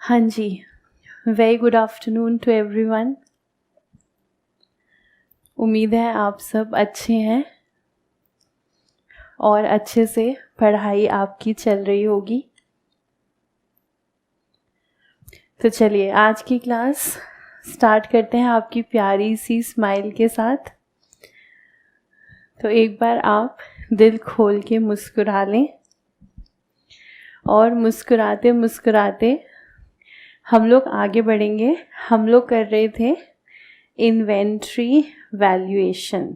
हाँ जी, very good afternoon to everyone. उम्मीद है आप सब अच्छे हैं और अच्छे से पढ़ाई आपकी चल रही होगी। तो चलिए आज की क्लास स्टार्ट करते हैं आपकी प्यारी सी स्माइल के साथ। तो एक बार आप दिल खोल के मुस्कुरा लें और मुस्कुराते मुस्कुराते हम लोग आगे बढ़ेंगे। हम लोग कर रहे थे इन्वेंट्री वैल्यूएशन।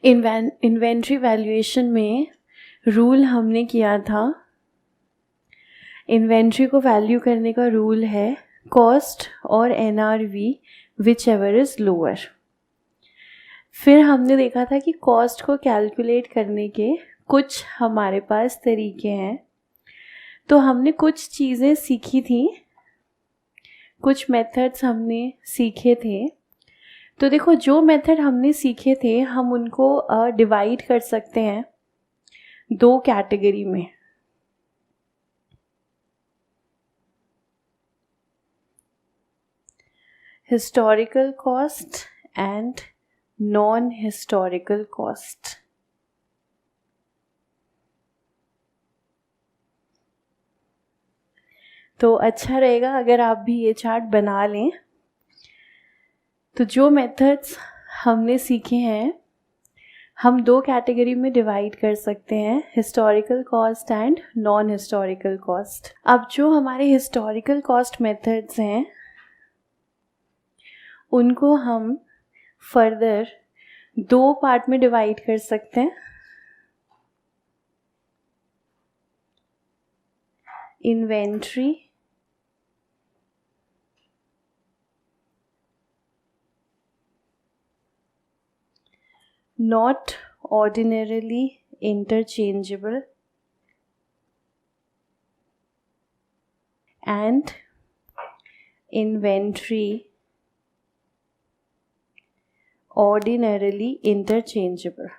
इन्वेंट्री वैल्यूएशन में रूल हमने किया था, इन्वेंट्री को वैल्यू करने का रूल है कॉस्ट और NRV which ever is lower. फिर हमने देखा था कि कॉस्ट को कैलकुलेट करने के कुछ हमारे पास तरीके हैं। तो हमने कुछ चीज़ें सीखी थी, कुछ मेथड्स हमने सीखे थे। तो देखो, जो मेथड हमने सीखे थे हम उनको डिवाइड कर सकते हैं दो कैटेगरी में। Historical cost and non historical cost. तो अच्छा रहेगा अगर आप भी ये चार्ट बना लें। तो जो मेथड्स हमने सीखे हैं हम दो कैटेगरी में डिवाइड कर सकते हैं, historical cost and non historical cost. अब जो हमारे हिस्टोरिकल कॉस्ट मेथड्स हैं उनको हम फर्दर दो पार्ट में डिवाइड कर सकते हैं, inventory not ordinarily interchangeable and inventory ordinarily interchangeable.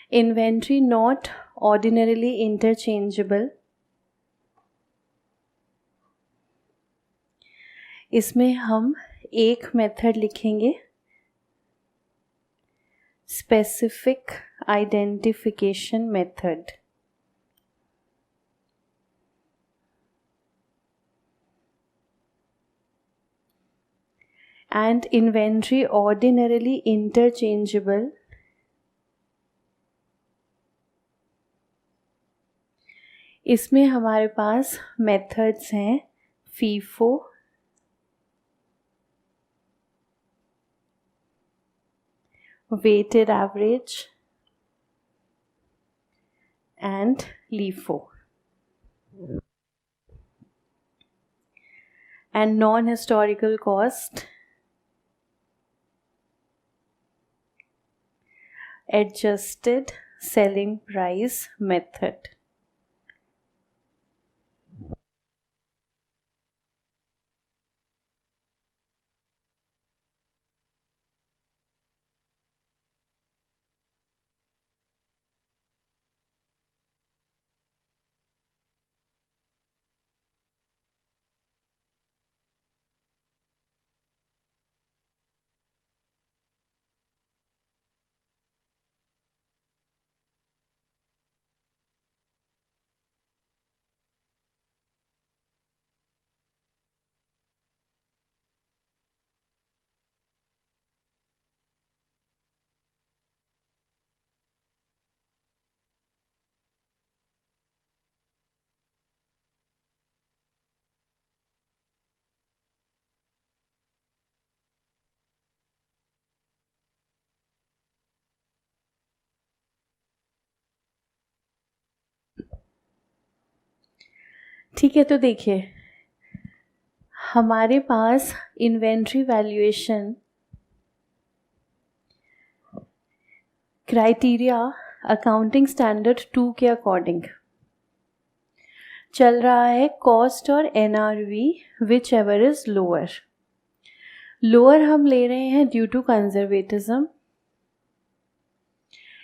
Inventory not ordinarily interchangeable, इसमें हम एक मेथड लिखेंगे, specific identification method. And inventory ordinarily interchangeable, इसमें हमारे पास मेथड्स हैं FIFO, weighted average and LIFO. And non-historical cost, adjusted selling price method. ठीक है, तो देखिए हमारे पास inventory valuation criteria accounting standard 2 के अकॉर्डिंग चल रहा है कॉस्ट और NRV whichever is lower. Lower हम ले रहे हैं ड्यू टू कंजर्वेटिज्म।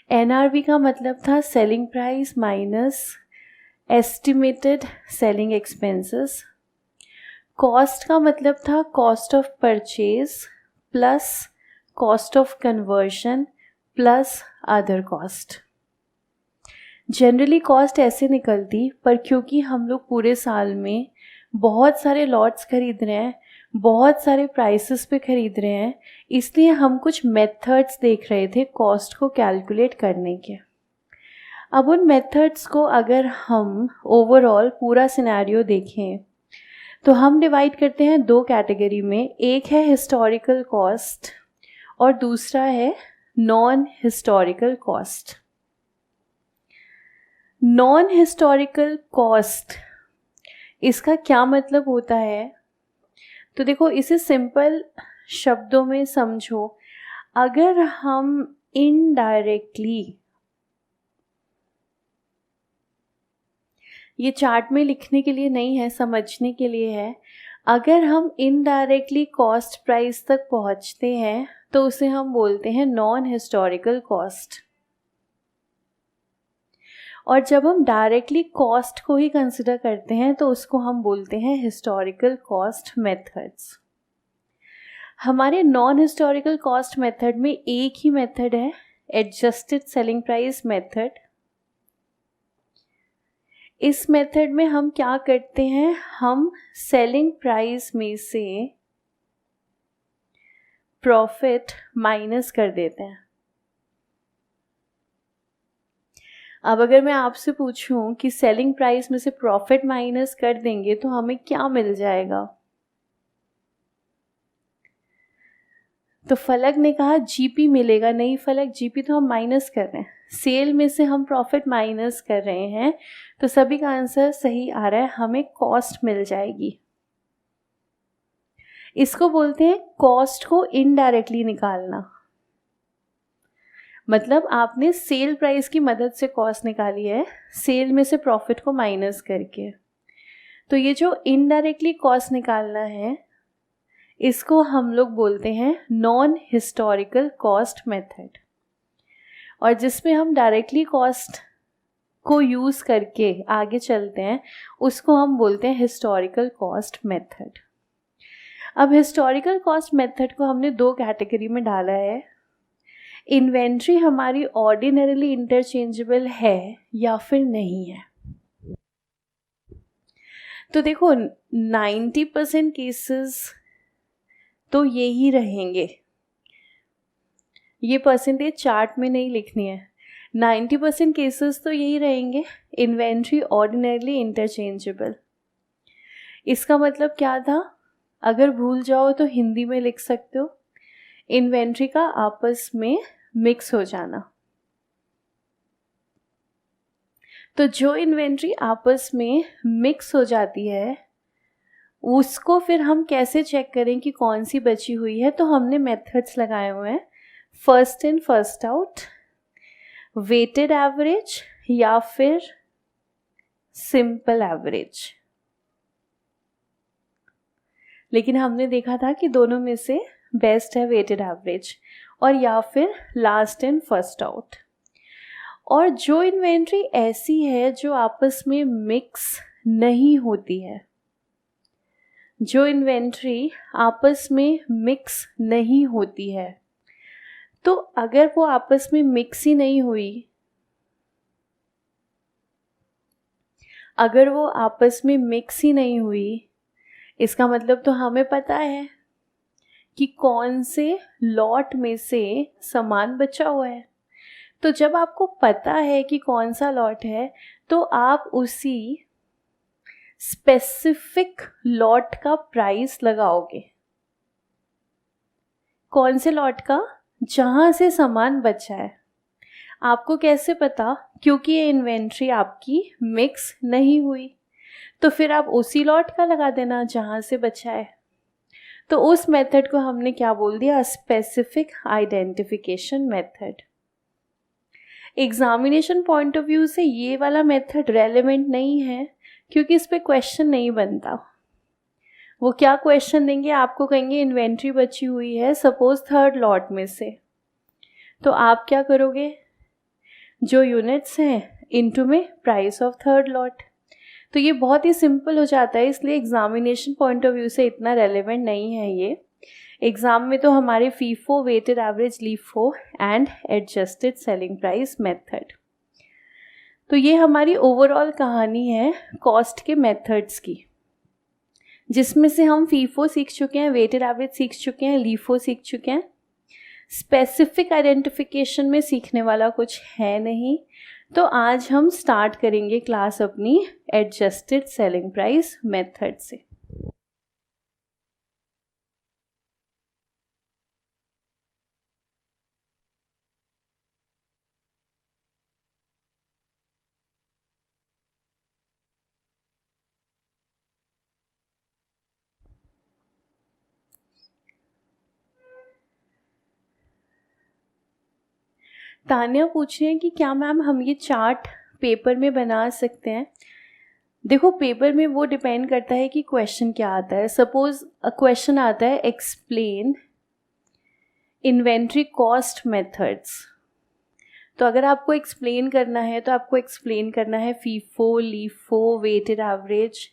एनआरवी का मतलब था selling price minus estimated selling expenses. Cost का मतलब था cost of purchase plus cost of conversion plus other cost. Generally cost ऐसे निकलती, पर क्योंकि हम लोग पूरे साल में बहुत सारे लॉट्स खरीद रहे हैं, बहुत सारे प्राइसेस पे खरीद रहे हैं, इसलिए हम कुछ मेथड्स देख रहे थे कॉस्ट को कैलकुलेट करने के। अब उन मेथड्स को अगर हम ओवरऑल पूरा सिनेरियो देखें तो हम डिवाइड करते हैं दो कैटेगरी में। एक है हिस्टोरिकल कॉस्ट और दूसरा है non historical cost. Non historical cost, इसका क्या मतलब होता है? तो देखो, इसे सिंपल शब्दों में समझो। अगर हम इनडायरेक्टली, ये चार्ट में लिखने के लिए नहीं है, समझने के लिए है, अगर हम इनडायरेक्टली कॉस्ट प्राइस तक पहुंचते हैं तो उसे हम बोलते हैं नॉन हिस्टोरिकल कॉस्ट। और जब हम डायरेक्टली कॉस्ट को ही कंसिडर करते हैं तो उसको हम बोलते हैं हिस्टोरिकल कॉस्ट मेथड्स। हमारे नॉन हिस्टोरिकल कॉस्ट मेथड में एक ही मेथड है, एडजस्टेड सेलिंग प्राइस मेथड। इस मेथड में हम क्या करते हैं, हम सेलिंग प्राइस में से प्रॉफिट माइनस कर देते हैं। अब अगर मैं आपसे पूछूं कि सेलिंग प्राइस में से प्रॉफिट माइनस कर देंगे तो हमें क्या मिल जाएगा, तो फलक ने कहा जीपी मिलेगा। नहीं फलक, जीपी तो हम माइनस कर रहे हैं, सेल में से हम प्रॉफिट माइनस कर रहे हैं, तो सभी का आंसर सही आ रहा है, हमें कॉस्ट मिल जाएगी। इसको बोलते हैं कॉस्ट को इनडायरेक्टली निकालना। मतलब आपने सेल प्राइस की मदद से कॉस्ट निकाली है, सेल में से प्रॉफिट को माइनस करके। तो ये जो इनडायरेक्टली कॉस्ट निकालना है, इसको हम लोग बोलते हैं नॉन हिस्टोरिकल कॉस्ट मेथड। और जिसमें हम डायरेक्टली कॉस्ट को यूज करके आगे चलते हैं, उसको हम बोलते हैं हिस्टोरिकल कॉस्ट मेथड। अब हिस्टोरिकल कॉस्ट मेथड को हमने दो कैटेगरी में डाला है। इन्वेंट्री हमारी ऑर्डिनरीली इंटरचेंजेबल है या फिर नहीं है। तो देखो 90% केसेस तो यही रहेंगे, ये परसेंटेज चार्ट में नहीं लिखनी है। 90% केसेस तो यही रहेंगे, इन्वेंट्री ऑर्डिनरीली इंटरचेंजेबल। इसका मतलब क्या था, अगर भूल जाओ तो हिंदी में लिख सकते हो, इन्वेंट्री का आपस में मिक्स हो जाना। तो जो इन्वेंट्री आपस में मिक्स हो जाती है, उसको फिर हम कैसे चेक करें कि कौन सी बची हुई है, तो हमने मेथड्स लगाए हुए हैं, first in first out, weighted average या फिर सिंपल एवरेज। लेकिन हमने देखा था कि दोनों में से बेस्ट है वेटेड एवरेज, और या फिर लास्ट इन फर्स्ट आउट। और जो इन्वेंट्री ऐसी है जो आपस में मिक्स नहीं होती है, जो इन्वेंट्री आपस में मिक्स नहीं होती है, तो अगर वो आपस में मिक्स ही नहीं हुई, अगर वो आपस में मिक्स ही नहीं हुई, इसका मतलब तो हमें पता है कि कौन से लॉट में से सामान बचा हुआ है। तो जब आपको पता है कि कौन सा लॉट है, तो आप उसी स्पेसिफिक लॉट का प्राइस लगाओगे। कौन से लॉट का? जहां से सामान बचा है। आपको कैसे पता? क्योंकि ये इन्वेंट्री आपकी मिक्स नहीं हुई। तो फिर आप उसी लॉट का लगा देना जहाँ से बचा है। तो उस मेथड को हमने क्या बोल दिया, specific identification method. Examination point of view से ये वाला मेथड रेलेवेंट नहीं है, क्योंकि इस पे क्वेश्चन नहीं बनता। वो क्या क्वेश्चन देंगे, आपको कहेंगे इन्वेंट्री बची हुई है सपोज थर्ड लॉट में से, तो आप क्या करोगे, जो यूनिट्स हैं इनटू में प्राइस ऑफ थर्ड लॉट। तो ये बहुत ही सिंपल हो जाता है, इसलिए एग्जामिनेशन पॉइंट ऑफ व्यू से इतना रेलेवेंट नहीं है ये। एग्जाम में तो हमारे FIFO, weighted average, LIFO and adjusted selling price method. तो ये हमारी ओवरऑल कहानी है कॉस्ट के मेथड्स की, जिसमें से हम फीफो सीख चुके हैं, वेटेड एवरेज सीख चुके हैं, लीफो सीख चुके हैं। स्पेसिफिक आइडेंटिफिकेशन में सीखने वाला कुछ है नहीं। तो आज हम स्टार्ट करेंगे क्लास अपनी एडजस्टेड सेलिंग प्राइस मेथड से। तान्या पूछ रही है कि क्या मैम हम ये चार्ट पेपर में बना सकते हैं। देखो, पेपर में वो डिपेंड करता है कि क्वेश्चन क्या आता है। सपोज क्वेश्चन आता है एक्सप्लेन इन्वेंट्री कॉस्ट मेथड्स, तो अगर आपको एक्सप्लेन करना है तो आपको एक्सप्लेन करना है FIFO, LIFO, weighted average,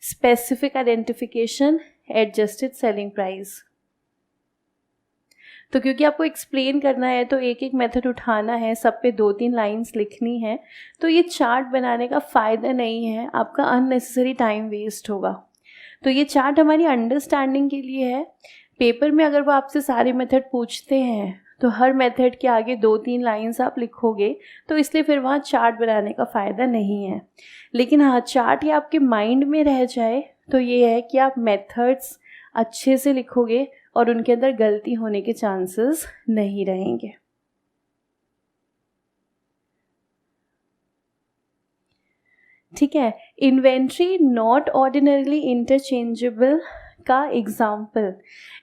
specific identification, adjusted selling price. तो क्योंकि आपको एक्सप्लेन करना है तो एक एक मेथड उठाना है, सब पे 2-3 लाइंस लिखनी है, तो ये चार्ट बनाने का फ़ायदा नहीं है, आपका अननेसेसरी टाइम वेस्ट होगा। तो ये चार्ट हमारी अंडरस्टैंडिंग के लिए है। पेपर में अगर वो आपसे सारे मेथड पूछते हैं तो हर मेथड के आगे 2-3 लाइंस आप लिखोगे, तो इसलिए फिर वहाँ चार्ट बनाने का फ़ायदा नहीं है। लेकिन हाँ, चार्ट ये आपके माइंड में रह जाए तो ये है कि आप मेथड्स अच्छे से लिखोगे और उनके अंदर गलती होने के चांसेस नहीं रहेंगे। ठीक है। इन्वेंट्री नॉट ऑर्डिनरीली इंटरचेंजेबल का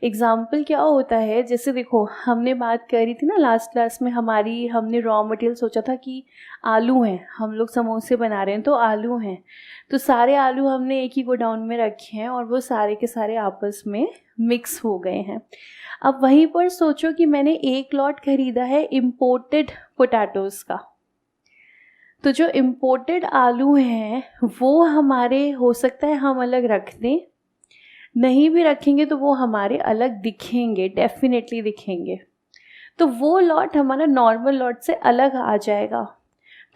एग्जाम्पल क्या होता है, जैसे देखो हमने बात करी थी ना लास्ट क्लास में, हमने रॉ मटेरियल सोचा था कि आलू हैं, हम लोग समोसे बना रहे हैं तो आलू हैं, तो सारे आलू हमने एक ही गोडाउन में रखे हैं और वो सारे के सारे आपस में मिक्स हो गए हैं। अब वहीं पर सोचो कि मैंने एक लॉट खरीदा है इम्पोर्टेड पोटैटोज़ का, तो जो इम्पोर्टेड आलू हैं वो हमारे, हो सकता है हम अलग रख दें, नहीं भी रखेंगे तो वो हमारे अलग दिखेंगे, डेफिनेटली दिखेंगे। तो वो लॉट हमारा नॉर्मल लॉट से अलग आ जाएगा।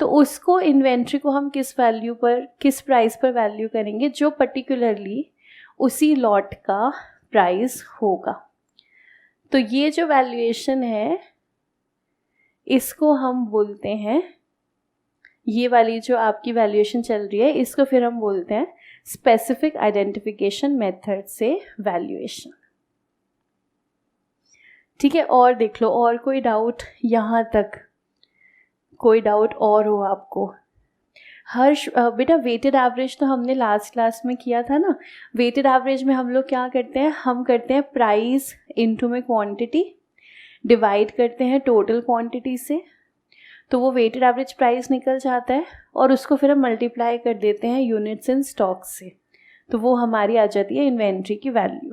तो उसको इन्वेंट्री को हम किस प्राइस पर वैल्यू करेंगे, जो पर्टिकुलरली उसी लॉट का प्राइस होगा। तो ये जो वैल्यूएशन है इसको हम बोलते हैं, ये वाली जो आपकी वैल्यूएशन चल रही है इसको फिर हम बोलते हैं स्पेसिफिक आइडेंटिफिकेशन मेथड से वैल्यूएशन। ठीक है, और देख लो, और कोई डाउट यहाँ तक, कोई डाउट और हो आपको? हर्ष बेटा, वेटेड एवरेज तो हमने लास्ट क्लास में किया था ना। वेटेड एवरेज में हम लोग क्या करते हैं, हम करते हैं प्राइस इनटू में क्वांटिटी, डिवाइड करते हैं टोटल क्वांटिटी से, तो वो वेटेड एवरेज प्राइस निकल जाता है और उसको फिर हम मल्टीप्लाई कर देते हैं यूनिट्स इन स्टॉक से, तो वो हमारी आ जाती है इन्वेंट्री की वैल्यू।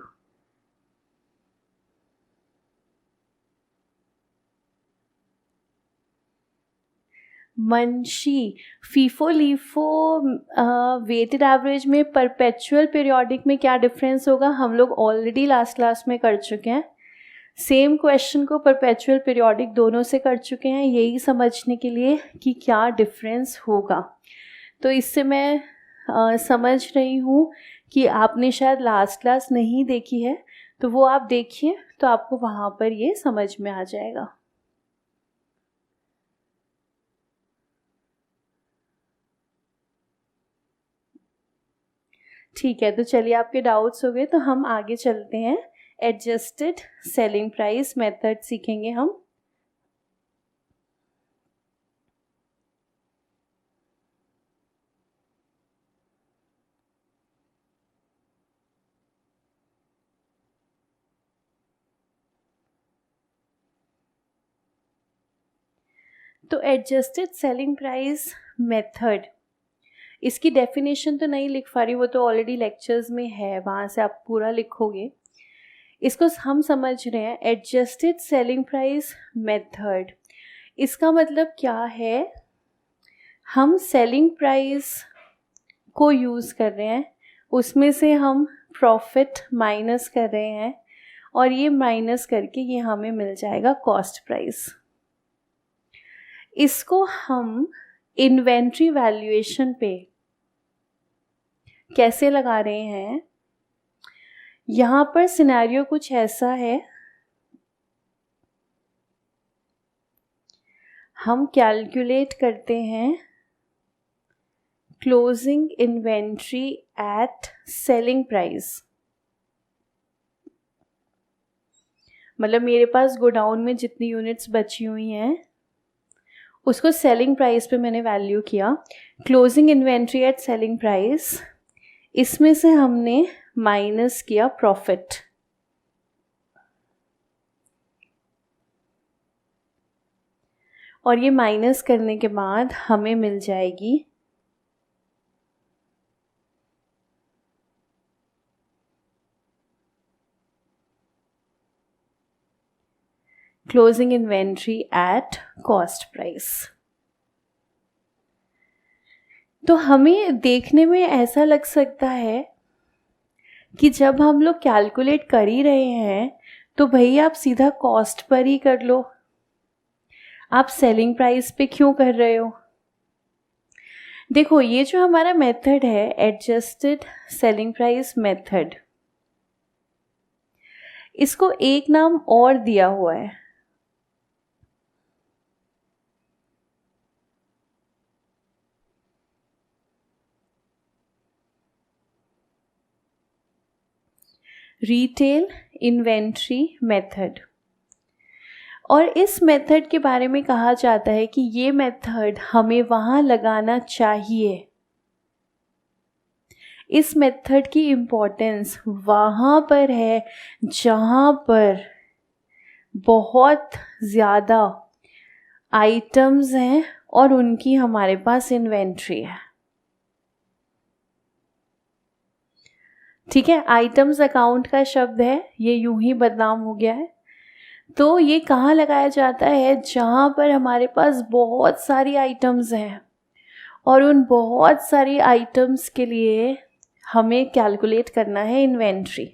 मंशी, फीफो लीफो वेटेड एवरेज में परपेचुअल पीरियोडिक में क्या डिफरेंस होगा, हम लोग ऑलरेडी लास्ट क्लास में कर चुके हैं। सेम क्वेश्चन को परपेचुअल पीरियोडिक दोनों से कर चुके हैं, यही समझने के लिए कि क्या डिफरेंस होगा। तो इससे मैं समझ रही हूँ कि आपने शायद लास्ट क्लास नहीं देखी है, तो वो आप देखिए तो आपको वहाँ पर ये समझ में आ जाएगा। ठीक है, तो चलिए आपके डाउट्स हो गए, तो हम आगे चलते हैं। एडजस्टेड सेलिंग प्राइस मेथड सीखेंगे हम। तो एडजस्टेड सेलिंग प्राइस मेथड, इसकी डेफिनेशन तो नहीं लिख पा रही, वो तो ऑलरेडी लेक्चर्स में है, वहाँ से आप पूरा लिखोगे। इसको हम समझ रहे हैं एडजस्टेड सेलिंग प्राइस मेथड, इसका मतलब क्या है, हम सेलिंग प्राइस को यूज़ कर रहे हैं, उसमें से हम प्रॉफिट माइनस कर रहे हैं और ये माइनस करके ये हमें मिल जाएगा कॉस्ट प्राइस। इसको हम इन्वेंट्री वैल्यूएशन पे कैसे लगा रहे हैं, यहाँ पर सिनेरियो कुछ ऐसा है, हम कैलकुलेट करते हैं closing inventory at selling price, मतलब मेरे पास गोडाउन में जितनी यूनिट्स बची हुई हैं उसको सेलिंग प्राइस पे मैंने वैल्यू किया, closing inventory at selling price, इसमें से हमने माइनस किया प्रॉफिट, और ये माइनस करने के बाद हमें मिल जाएगी closing inventory at cost price. तो हमें देखने में ऐसा लग सकता है कि जब हम लोग कैलकुलेट कर ही रहे हैं तो भैया आप सीधा कॉस्ट पर ही कर लो, आप सेलिंग प्राइस पे क्यों कर रहे हो। देखो ये जो हमारा मेथड है एडजस्टेड सेलिंग प्राइस मेथड, इसको एक नाम और दिया हुआ है, रिटेल इन्वेंट्री मेथड। और इस मेथड के बारे में कहा जाता है कि ये मेथड हमें वहाँ लगाना चाहिए, इस मेथड की इम्पोर्टेंस वहाँ पर है जहाँ पर बहुत ज़्यादा आइटम्स हैं और उनकी हमारे पास इन्वेंट्री है। ठीक है, आइटम्स अकाउंट का शब्द है, ये यूं ही बदनाम हो गया है। तो ये कहाँ लगाया जाता है, जहाँ पर हमारे पास बहुत सारी आइटम्स हैं और उन बहुत सारी आइटम्स के लिए हमें कैलकुलेट करना है इन्वेंट्री।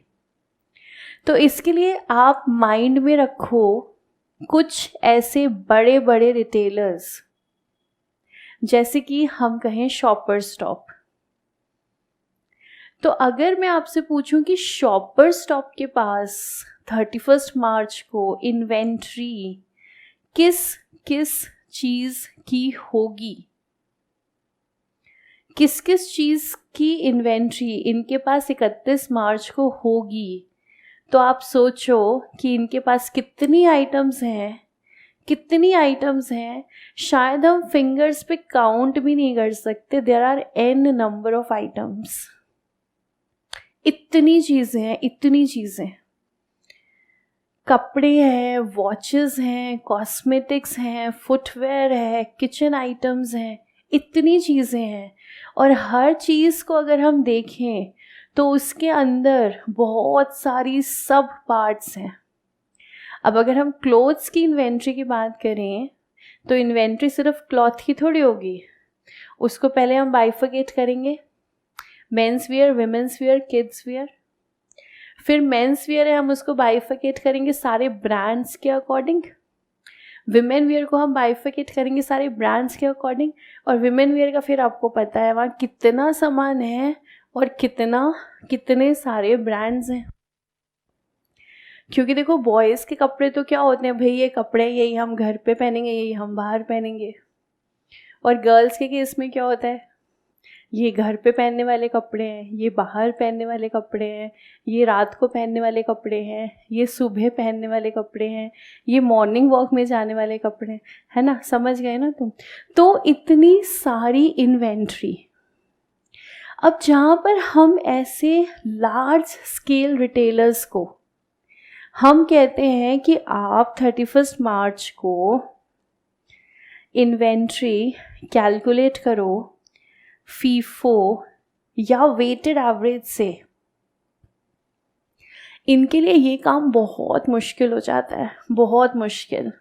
तो इसके लिए आप माइंड में रखो कुछ ऐसे बड़े बड़े रिटेलर्स, जैसे कि हम कहें शॉपर स्टॉप। तो अगर मैं आपसे पूछूं कि शॉपर स्टॉप के पास 31 मार्च को इन्वेंट्री किस किस चीज़ की होगी, किस किस चीज़ की इन्वेंट्री इनके पास 31 मार्च को होगी, तो आप सोचो कि इनके पास कितनी आइटम्स हैं, कितनी आइटम्स हैं, शायद हम फिंगर्स पे काउंट भी नहीं कर सकते, there are n number of items. इतनी चीज़ें हैं, इतनी चीज़ें, कपड़े हैं, वॉचेस हैं, कॉस्मेटिक्स हैं, फुटवेयर है, किचन आइटम्स हैं, इतनी चीज़ें हैं। और हर चीज़ को अगर हम देखें तो उसके अंदर बहुत सारी सब पार्ट्स हैं। अब अगर हम क्लोथ्स की इन्वेंट्री की बात करें तो इन्वेंट्री सिर्फ क्लॉथ की थोड़ी होगी, उसको पहले हम बाइफरकेट करेंगे, men's wear, women's wear, kids wear. फिर मेंस वियर है, हम उसको बाइफरकेट करेंगे सारे ब्रांड्स के अकॉर्डिंग। विमेन वियर को हम बाइफरकेट करेंगे सारे ब्रांड्स के अकॉर्डिंग। और विमेन वियर का फिर आपको पता है वहाँ कितना सामान है और कितने सारे ब्रांड्स हैं। क्योंकि देखो बॉयज़ के कपड़े तो क्या होते हैं भाई, ये कपड़े यही हम घर पे पहनेंगे, यही हम बाहर पहनेंगे। और गर्ल्स के केस में क्या होता है, ये घर पे पहनने वाले कपड़े हैं, ये बाहर पहनने वाले कपड़े हैं, ये रात को पहनने वाले कपड़े हैं, ये सुबह पहनने वाले कपड़े हैं, ये मॉर्निंग वॉक में जाने वाले कपड़े है ना, समझ गए ना तुम। तो इतनी सारी इन्वेंट्री। अब जहाँ पर हम ऐसे लार्ज स्केल रिटेलर्स को हम कहते हैं कि आप 31 मार्च को इन्वेंट्री कैलकुलेट करो फीफो या वेटेड एवरेज से, इनके लिए ये काम बहुत मुश्किल हो जाता है, बहुत मुश्किल,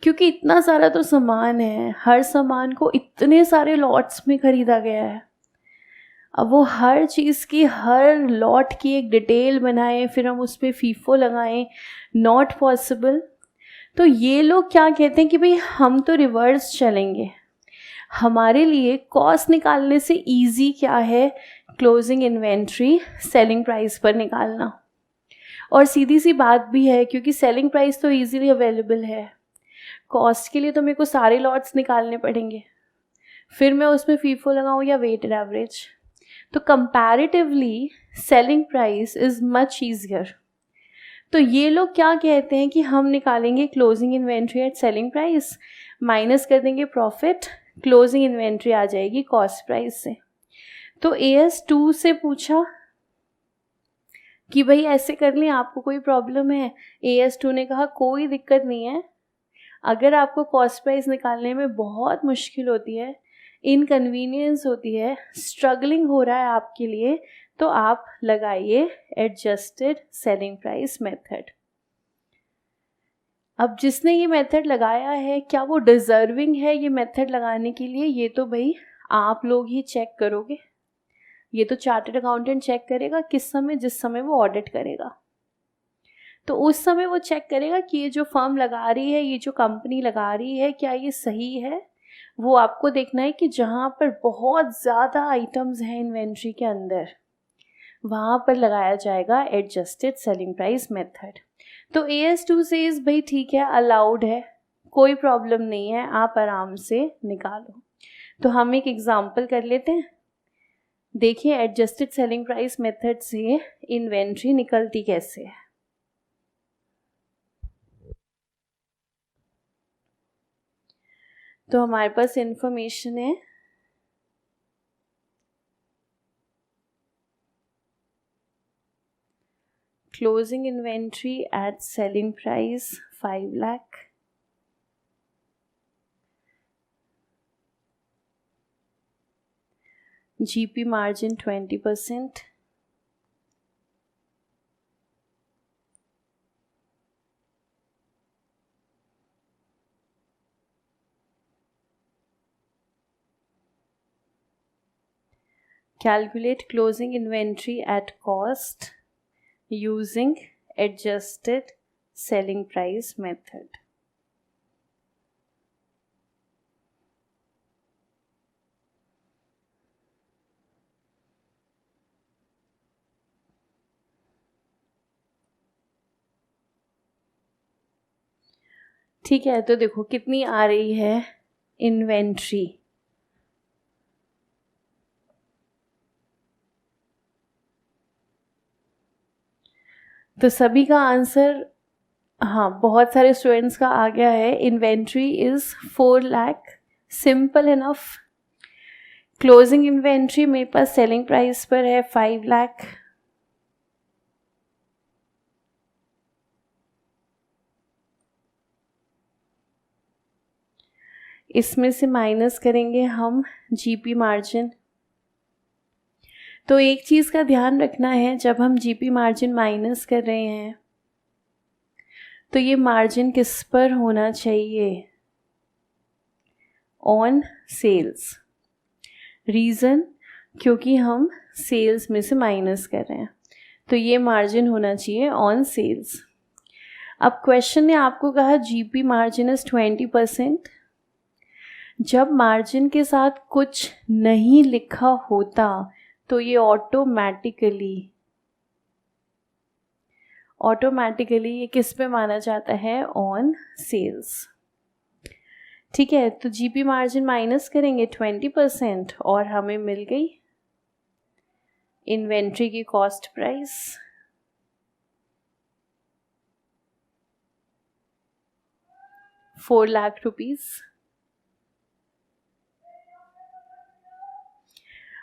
क्योंकि इतना सारा तो सामान है, हर सामान को इतने सारे लॉट्स में ख़रीदा गया है। अब वो हर चीज़ की, हर लॉट की एक डिटेल बनाएं, फिर हम उस पर फीफो लगाएं, नॉट पॉसिबल। तो ये लोग क्या कहते हैं कि भाई हम तो रिवर्स चलेंगे, हमारे लिए कॉस्ट निकालने से इजी क्या है, क्लोजिंग इन्वेंट्री सेलिंग प्राइस पर निकालना। और सीधी सी बात भी है, क्योंकि सेलिंग प्राइस तो इजीली अवेलेबल है, कॉस्ट के लिए तो मेरे को सारे लॉट्स निकालने पड़ेंगे, फिर मैं उसमें फीफो लगाऊं या वेटेड एवरेज। तो comparatively selling price is much easier. तो ये लोग क्या कहते हैं कि हम निकालेंगे closing inventory at selling price, minus कर देंगे प्रॉफिट, क्लोजिंग इन्वेंट्री आ जाएगी कॉस्ट प्राइस से। तो AS2 से पूछा कि भाई ऐसे कर लें, आपको कोई प्रॉब्लम है? AS2 ने कहा कोई दिक्कत नहीं है, अगर आपको कॉस्ट प्राइस निकालने में बहुत मुश्किल होती है, इनकन्वीनियंस होती है, स्ट्रगलिंग हो रहा है आपके लिए, तो आप लगाइए एडजस्टेड सेलिंग प्राइस मेथड। अब जिसने ये मेथड लगाया है, क्या वो डिज़र्विंग है ये मेथड लगाने के लिए, ये तो भाई आप लोग ही चेक करोगे। ये तो चार्टर्ड अकाउंटेंट चेक करेगा किस समय, जिस समय वो ऑडिट करेगा, तो उस समय वो चेक करेगा कि ये जो फर्म लगा रही है, ये जो कंपनी लगा रही है, क्या ये सही है। वो आपको देखना है कि जहाँ पर बहुत ज़्यादा आइटम्स हैं इन्वेंट्री के अंदर, वहाँ पर लगाया जाएगा एडजस्टेड सेलिंग प्राइस मेथड। तो AS2 से इस भाई ठीक है, अलाउड है, कोई प्रॉब्लम नहीं है, आप आराम से निकालो। तो हम एक एग्जांपल कर लेते हैं। देखिए एडजस्टेड सेलिंग प्राइस मेथड से इन्वेंट्री निकलती कैसे है। तो हमारे पास इंफॉर्मेशन है, closing inventory at selling price 5 lakh, GP margin 20%, calculate closing inventory at cost using adjusted selling price method। ठीक है, तो देखो कितनी आ रही है इन्वेंट्री, तो सभी का आंसर, हाँ बहुत सारे स्टूडेंट्स का आ गया है। Inventory is 4 lakh, simple enough. Closing inventory मेरे पास सेलिंग प्राइस पर है 5 लाख, इसमें से माइनस करेंगे हम GP मार्जिन। तो एक चीज़ का ध्यान रखना है, जब हम GP मार्जिन माइनस कर रहे हैं तो ये मार्जिन किस पर होना चाहिए? On sales. रीज़न, क्योंकि हम सेल्स में से माइनस कर रहे हैं, तो ये मार्जिन होना चाहिए ऑन सेल्स। अब क्वेश्चन ने आपको कहा GP मार्जिन इज़ 20%। जब मार्जिन के साथ कुछ नहीं लिखा होता तो ये ऑटोमेटिकली ये किस पे माना जाता है? On sales. ठीक है, तो GP मार्जिन माइनस करेंगे 20% और हमें मिल गई इन्वेंट्री की कॉस्ट प्राइस। ₹4 लाख।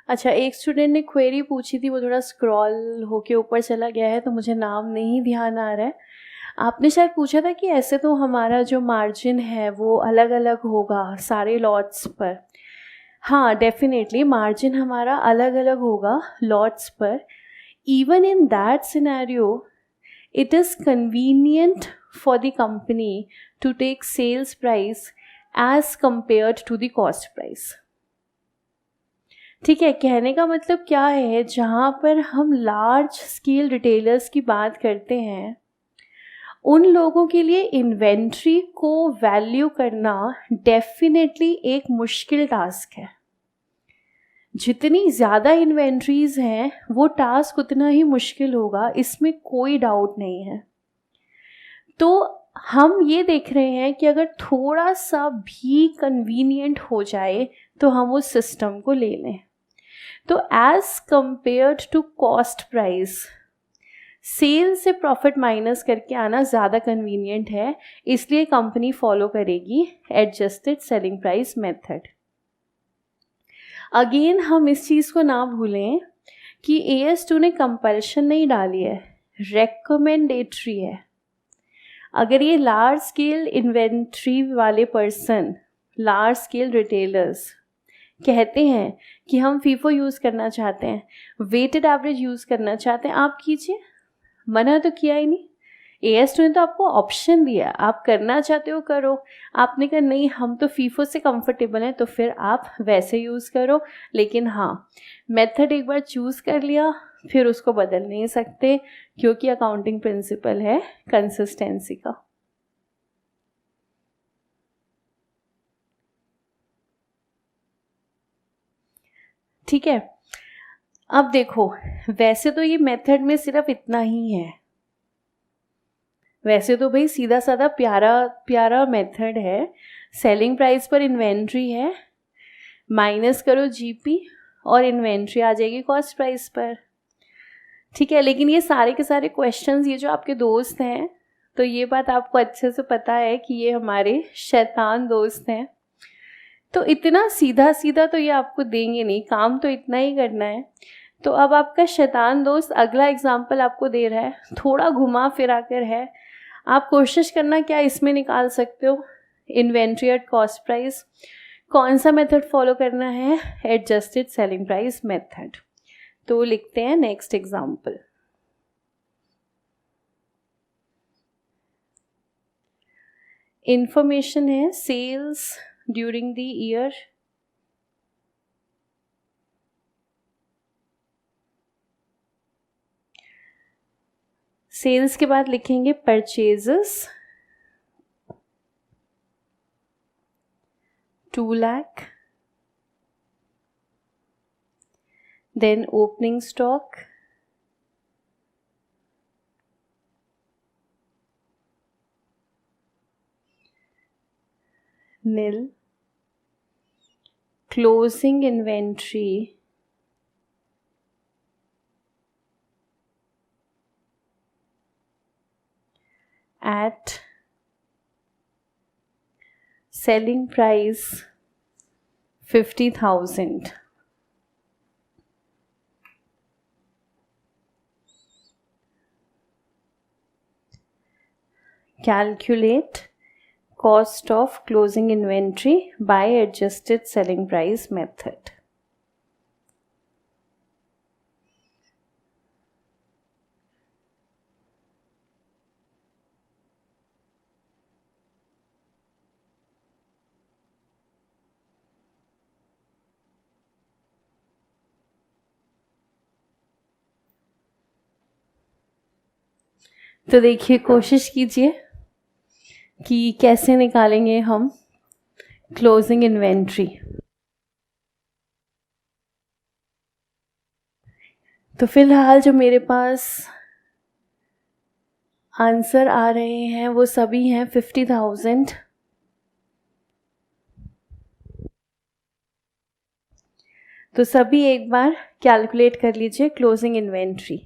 अच्छा, एक स्टूडेंट ने क्वेरी पूछी थी, वो थोड़ा स्क्रॉल होके ऊपर चला गया है तो मुझे नाम नहीं ध्यान आ रहा है। आपने शायद पूछा था कि ऐसे तो हमारा जो मार्जिन है वो अलग अलग होगा सारे लॉट्स पर. हाँ, डेफिनेटली मार्जिन हमारा अलग अलग होगा लॉट्स पर. Even in that scenario it is convenient for the company to take sales price as compared to the cost price. ठीक है, कहने का मतलब क्या है, जहाँ पर हम लार्ज स्केल रिटेलर्स की बात करते हैं उन लोगों के लिए इन्वेंट्री को वैल्यू करना डेफिनेटली एक मुश्किल टास्क है. जितनी ज़्यादा इन्वेंट्रीज हैं वो टास्क उतना ही मुश्किल होगा, इसमें कोई डाउट नहीं है. तो हम ये देख रहे हैं कि अगर थोड़ा सा भी कन्वीनियंट हो जाए तो हम उस सिस्टम को ले लें. तो as compared to cost price, sale से प्रॉफिट माइनस करके आना ज़्यादा कन्वीनियंट है, इसलिए कंपनी फॉलो करेगी adjusted selling price method. Again हम इस चीज़ को ना भूलें कि AS2 ने कंपल्शन नहीं डाली है, रेकमेंडेटरी है. अगर ये लार्ज स्केल इन्वेंट्री वाले पर्सन, लार्ज स्केल रिटेलर्स कहते हैं कि हम फीफो यूज़ करना चाहते हैं, वेटेड एवरेज यूज़ करना चाहते हैं, आप कीजिए, मना तो किया ही नहीं. AS2 ने तो आपको ऑप्शन दिया, आप करना चाहते हो करो. आपने कहा नहीं हम तो फीफो से कंफर्टेबल हैं, तो फिर आप वैसे यूज़ करो. लेकिन हाँ, मेथड एक बार चूज़ कर लिया फिर उसको बदल नहीं सकते, क्योंकि अकाउंटिंग प्रिंसिपल है कंसिस्टेंसी का. ठीक है, अब देखो, वैसे तो ये मेथड में सिर्फ इतना ही है. वैसे तो भाई सीधा साधा प्यारा प्यारा मेथड है. सेलिंग प्राइस पर इन्वेंट्री है, माइनस करो GP और इन्वेंट्री आ जाएगी कॉस्ट प्राइस पर. ठीक है, लेकिन ये सारे के सारे क्वेश्चंस, ये जो आपके दोस्त हैं, तो ये बात आपको अच्छे से पता है कि ये हमारे शैतान दोस्त हैं. तो इतना सीधा सीधा तो ये आपको देंगे नहीं, काम तो इतना ही करना है. तो अब आपका शैतान दोस्त अगला एग्जाम्पल आपको दे रहा है, थोड़ा घुमा फिरा कर है. आप कोशिश करना क्या इसमें निकाल सकते हो, इन्वेंट्री एट कॉस्ट प्राइस. कौन सा मेथड फॉलो करना है, एडजस्टेड सेलिंग प्राइस मेथड. तो लिखते हैं नेक्स्ट एग्जाम्पल. इंफॉर्मेशन है sales during the year. Sales के बाद लिखेंगे purchases 2 lakh, then opening stock nil, closing inventory at selling price 50,000. Calculate cost of closing inventory by adjusted selling price method. तो देखिए, कोशिश कीजिए कि कैसे निकालेंगे हम क्लोजिंग इन्वेंट्री. तो फिलहाल जो मेरे पास आंसर आ रहे हैं वो सभी हैं 50,000. तो सभी एक बार कैलकुलेट कर लीजिए क्लोजिंग इन्वेंट्री.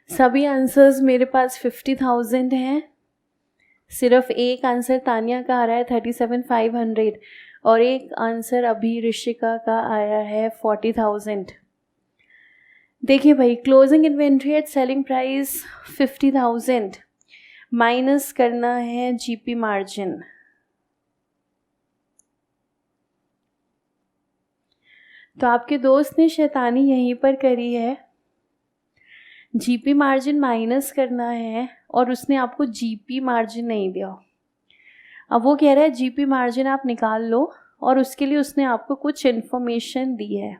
सभी आंसर्स मेरे पास 50,000 हैं, सिर्फ एक आंसर तानिया का आ रहा है 37,500 और एक आंसर अभी ऋषिका का आया है 40,000। देखिए भाई, closing inventory at selling price 50,000 minus करना है जीपी मार्जिन। तो आपके दोस्त ने शैतानी यहीं पर करी है, जीपी मार्जिन माइनस करना है और उसने आपको जीपी मार्जिन नहीं दिया। अब वो कह रहा है जीपी मार्जिन आप निकाल लो और उसके लिए उसने आपको कुछ इन्फॉर्मेशन दी है।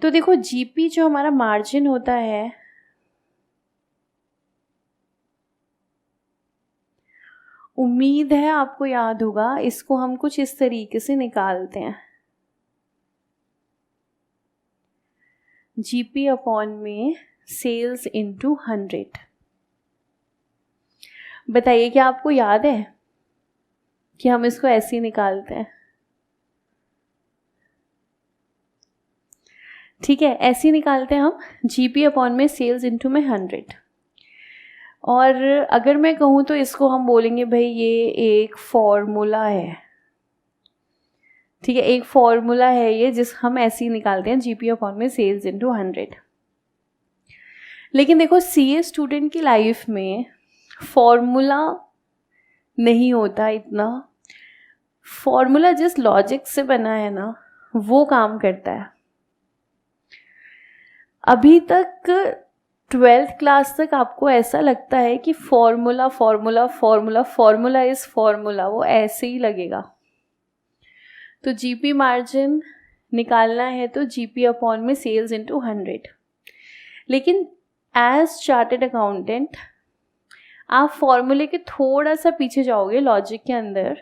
तो देखो, जीपी जो हमारा मार्जिन होता है उम्मीद है आपको याद होगा, इसको हम कुछ इस तरीके से निकालते हैं, जीपी अपॉन में सेल्स इनटू 100। बताइए क्या आपको याद है कि हम इसको ऐसे ही निकालते हैं? ठीक है, ऐसे ही निकालते हैं हम, जीपी अपॉन में सेल्स इनटू में 100। और अगर मैं कहूँ तो इसको हम बोलेंगे भाई ये एक फॉर्मूला है। ठीक है, एक फॉर्मूला है ये, जिस हम ऐसे ही निकालते हैं, जीपी अपॉन में सेल्स इनटू 100। लेकिन देखो, सीए स्टूडेंट की लाइफ में फॉर्मूला नहीं होता इतना, फॉर्मूला जिस लॉजिक से बना है ना वो काम करता है। अभी तक 12th क्लास तक आपको ऐसा लगता है कि formula formula formula formula is formula, वो ऐसे ही लगेगा। तो जीपी मार्जिन निकालना है तो जीपी अपॉन में सेल्स इनटू 100। लेकिन एज चार्टेड अकाउंटेंट आप फॉर्मूले के थोड़ा सा पीछे जाओगे लॉजिक के अंदर।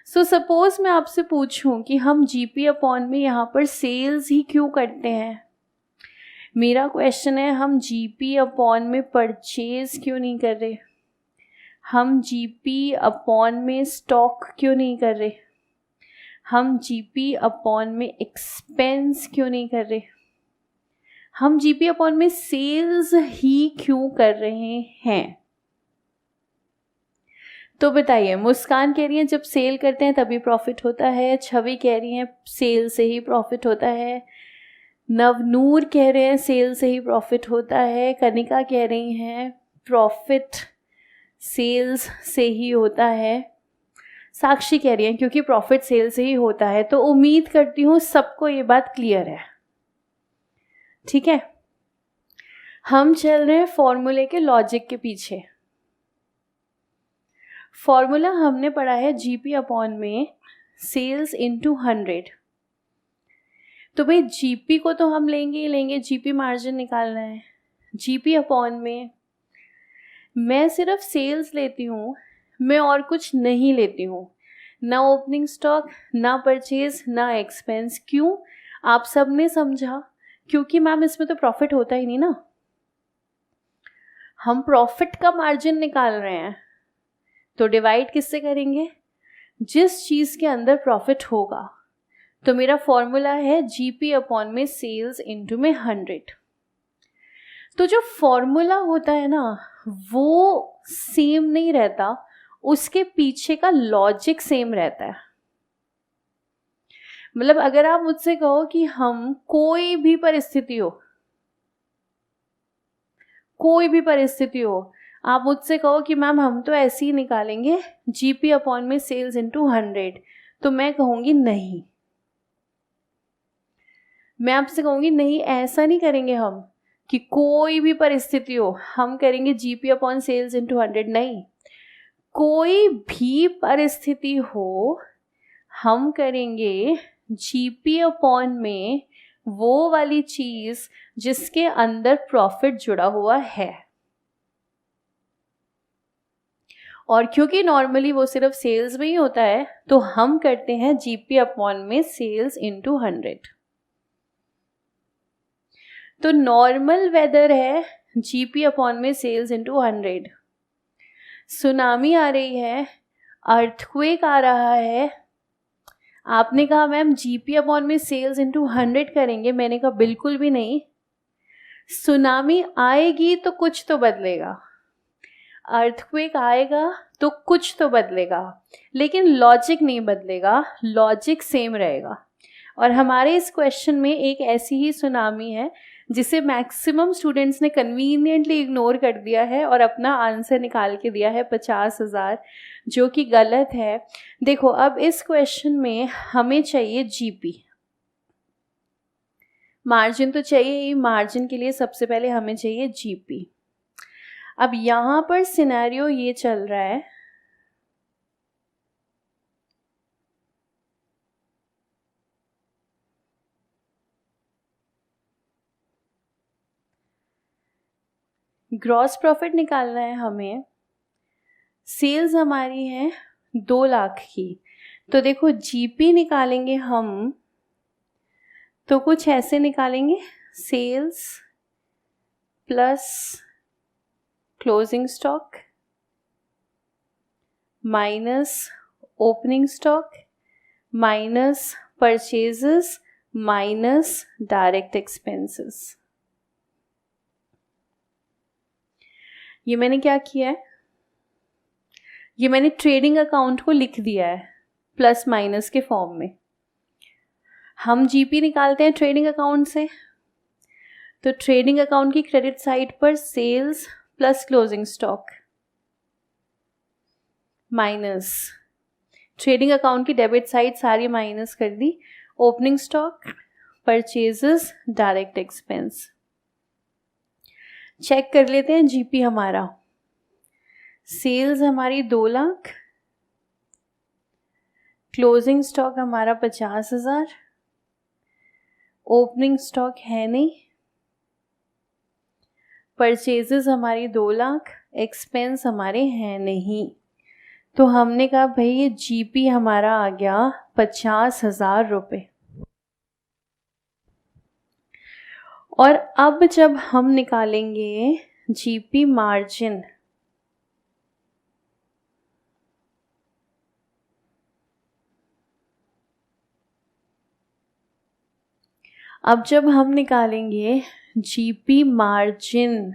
सो सपोज मैं आपसे पूछूं कि हम जीपी अपॉन में यहाँ पर सेल्स ही क्यों करते हैं, मेरा क्वेश्चन है हम जीपी अपॉन में परचेज क्यों नहीं कर रहे, हम जीपी अपॉन में स्टॉक क्यों नहीं कर रहे, हम जीपी अपॉन में एक्सपेंस क्यों नहीं कर रहे, हम जीपी अपॉन में सेल्स ही क्यों कर रहे हैं? तो बताइए, मुस्कान कह रही है जब सेल करते हैं तभी प्रॉफिट होता है, छवि कह रही है सेल से ही प्रॉफिट होता है, नवनूर कह रहे हैं सेल से ही प्रॉफिट होता है, कनिका कह रही हैं प्रॉफिट सेल्स से ही होता है, साक्षी कह रही है क्योंकि प्रॉफिट सेल से ही होता है। तो उम्मीद करती हूँ सबको ये बात क्लियर है। ठीक है, हम चल रहे हैं फॉर्मूले के लॉजिक के पीछे। फॉर्मूला हमने पढ़ा है जीपी अपॉन में सेल्स इनटू 100। तो भाई जीपी को तो हम लेंगे ही लेंगे, जीपी मार्जिन निकालना है। जीपी अपॉन में मैं सिर्फ सेल्स लेती हूँ, मैं और कुछ नहीं लेती हूँ, ना ओपनिंग स्टॉक, ना परचेज, ना एक्सपेंस। क्यों? आप सब ने समझा, क्योंकि मैम इसमें तो प्रॉफिट होता ही नहीं ना, हम प्रॉफिट का मार्जिन निकाल रहे हैं। तो डिवाइड किससे करेंगे? जिस चीज़ के अंदर प्रॉफिट होगा। तो मेरा फॉर्मूला है जीपी अपॉन में सेल्स इनटू में 100। तो जो फॉर्मूला होता है ना वो सेम नहीं रहता, उसके पीछे का लॉजिक सेम रहता है। मतलब अगर आप मुझसे कहो कि हम कोई भी परिस्थिति हो, आप मुझसे कहो कि मैम हम तो ऐसे ही निकालेंगे जीपी अपॉन में सेल्स इनटू 100, तो मैं कहूँगी नहीं, मैं आपसे कहूँगी नहीं, ऐसा नहीं करेंगे हम कि कोई भी परिस्थिति हो हम करेंगे जीपी अपॉन सेल्स इनटू 100। नहीं, कोई भी परिस्थिति हो हम करेंगे जीपी अपॉन में वो वाली चीज़ जिसके अंदर प्रॉफिट जुड़ा हुआ है। और क्योंकि नॉर्मली वो सिर्फ सेल्स में ही होता है तो हम करते हैं जीपी अपॉन में सेल्स इनटू 100। तो नॉर्मल वेदर है जीपी अपॉन में सेल्स इनटू 100, सुनामी आ रही है, अर्थक्वेक आ रहा है, आपने कहा मैम जीपी अपॉन में सेल्स इनटू 100 करेंगे, मैंने कहा बिल्कुल भी नहीं, सुनामी आएगी तो कुछ तो बदलेगा, अर्थक्वेक आएगा तो कुछ तो बदलेगा, लेकिन लॉजिक नहीं बदलेगा, लॉजिक सेम रहेगा। और हमारे इस क्वेश्चन में एक ऐसी ही सुनामी है जिसे मैक्सिमम स्टूडेंट्स ने कन्वीनियंटली इग्नोर कर दिया है और अपना आंसर निकाल के दिया है 50,000, जो कि गलत है। देखो, अब इस क्वेश्चन में हमें चाहिए जीपी, मार्जिन तो चाहिए ही, मार्जिन के लिए सबसे पहले हमें चाहिए जीपी। अब यहाँ पर सिनेरियो ये चल रहा है, ग्रॉस प्रॉफिट निकालना है हमें, सेल्स हमारी है 2 लाख की। तो देखो जीपी निकालेंगे हम तो कुछ ऐसे निकालेंगे, sales plus closing stock minus opening stock minus purchases minus direct expenses. ये मैंने क्या किया है, ये मैंने ट्रेडिंग अकाउंट को लिख दिया है प्लस माइनस के फॉर्म में। हम जीपी निकालते हैं ट्रेडिंग अकाउंट से, तो ट्रेडिंग अकाउंट की क्रेडिट साइड पर sales plus closing stock minus trading account की डेबिट साइड सारी माइनस कर दी, opening stock purchases direct expense. Check कर लेते हैं जीपी हमारा, सेल्स हमारी 2 लाख, क्लोजिंग स्टॉक हमारा 50,000, ओपनिंग स्टॉक है नहीं, परचेजेस हमारी 2 लाख, एक्सपेंस हमारे हैं नहीं। तो हमने कहा भाई ये जीपी हमारा आ गया 50,000 रुपये। और अब जब हम निकालेंगे जीपी मार्जिन, अब जब हम निकालेंगे जीपी मार्जिन,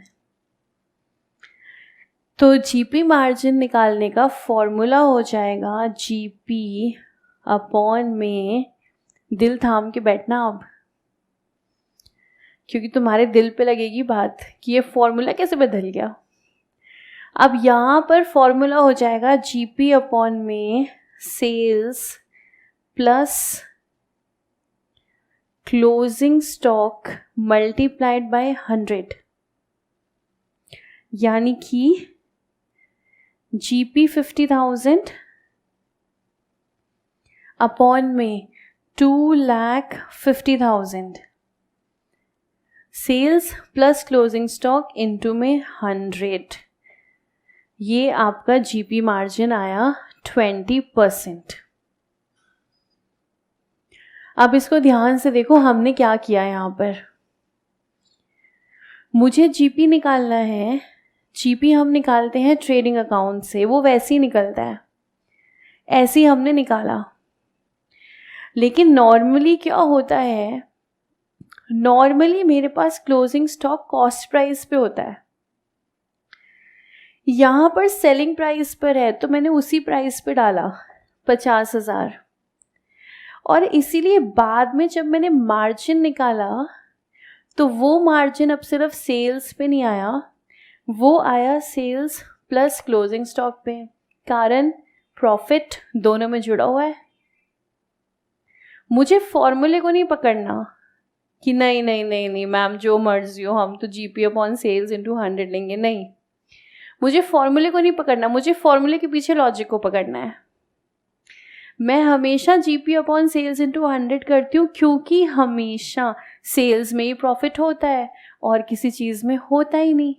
तो जीपी मार्जिन निकालने का फॉर्मूला हो जाएगा जीपी अपॉन में, दिल थाम के बैठना अब, क्योंकि तुम्हारे दिल पे लगेगी बात कि ये फॉर्मूला कैसे बदल गया। अब यहाँ पर फॉर्मूला हो जाएगा जीपी अपॉन में sales plus closing stock multiplied by 100, यानी कि जीपी 50,000 अपॉन में 2,50,000, sales plus closing stock into में 100। ये आपका जीपी मार्जिन आया 20%। अब इसको ध्यान से देखो, हमने क्या किया यहाँ पर, मुझे जीपी निकालना है, जीपी हम निकालते हैं ट्रेडिंग अकाउंट से, वो वैसे ही निकलता है, ऐसे ही हमने निकाला। लेकिन नॉर्मली क्या होता है, नॉर्मली मेरे पास क्लोजिंग स्टॉक कॉस्ट प्राइस पे होता है, यहाँ पर सेलिंग प्राइस पर है, तो मैंने उसी प्राइस पे डाला 50,000। और इसीलिए बाद में जब मैंने मार्जिन निकाला तो वो मार्जिन अब सिर्फ सेल्स पे नहीं आया, वो आया सेल्स प्लस क्लोजिंग स्टॉक पे, कारण प्रॉफिट दोनों में जुड़ा हुआ है। मुझे फॉर्मूले को नहीं पकड़ना कि नहीं नहीं नहीं नहीं मैम जो मर्जी हो, हम तो जीपी अपॉन सेल्स इंटू 100 लेंगे, नहीं, मुझे फॉर्मूले को नहीं पकड़ना, मुझे फॉर्मूले के पीछे लॉजिक को पकड़ना है। मैं हमेशा जीपी अपॉन सेल्स इंटू 100 करती हूँ, क्योंकि हमेशा सेल्स में ही प्रॉफिट होता है और किसी चीज़ में होता ही नहीं।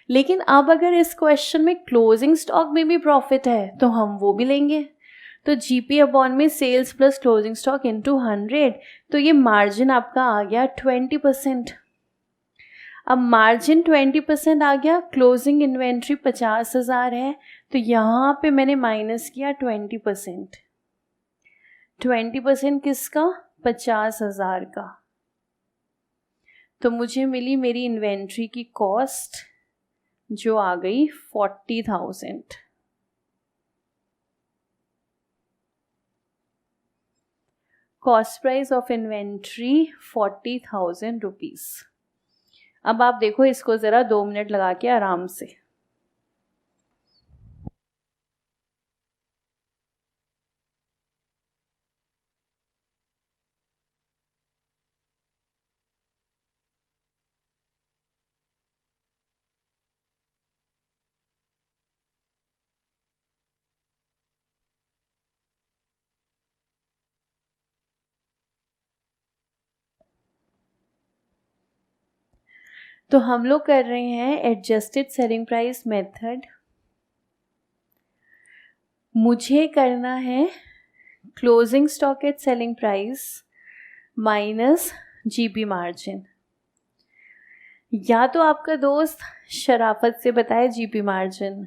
लेकिन अब अगर इस क्वेश्चन में क्लोजिंग स्टॉक में भी प्रॉफिट है तो हम वो भी लेंगे, तो जीपी अपॉन में sales plus closing stock into 100, तो ये मार्जिन आपका आ गया 20%। अब मार्जिन 20% आ गया, क्लोजिंग इन्वेंट्री 50,000 है, तो यहाँ पे मैंने माइनस किया 20%। 20% किसका? 50,000 का। तो मुझे मिली मेरी इन्वेंट्री की कॉस्ट जो आ गई 40,000। Cost price of inventory 40,000 rupees. अब आप देखो इसको ज़रा 2 मिनट लगा के आराम से। तो हम लोग कर रहे हैं एडजस्टेड सेलिंग प्राइस मेथड। मुझे करना है closing stock at selling price minus GP margin. या तो आपका दोस्त शराफत से बताए जीपी मार्जिन,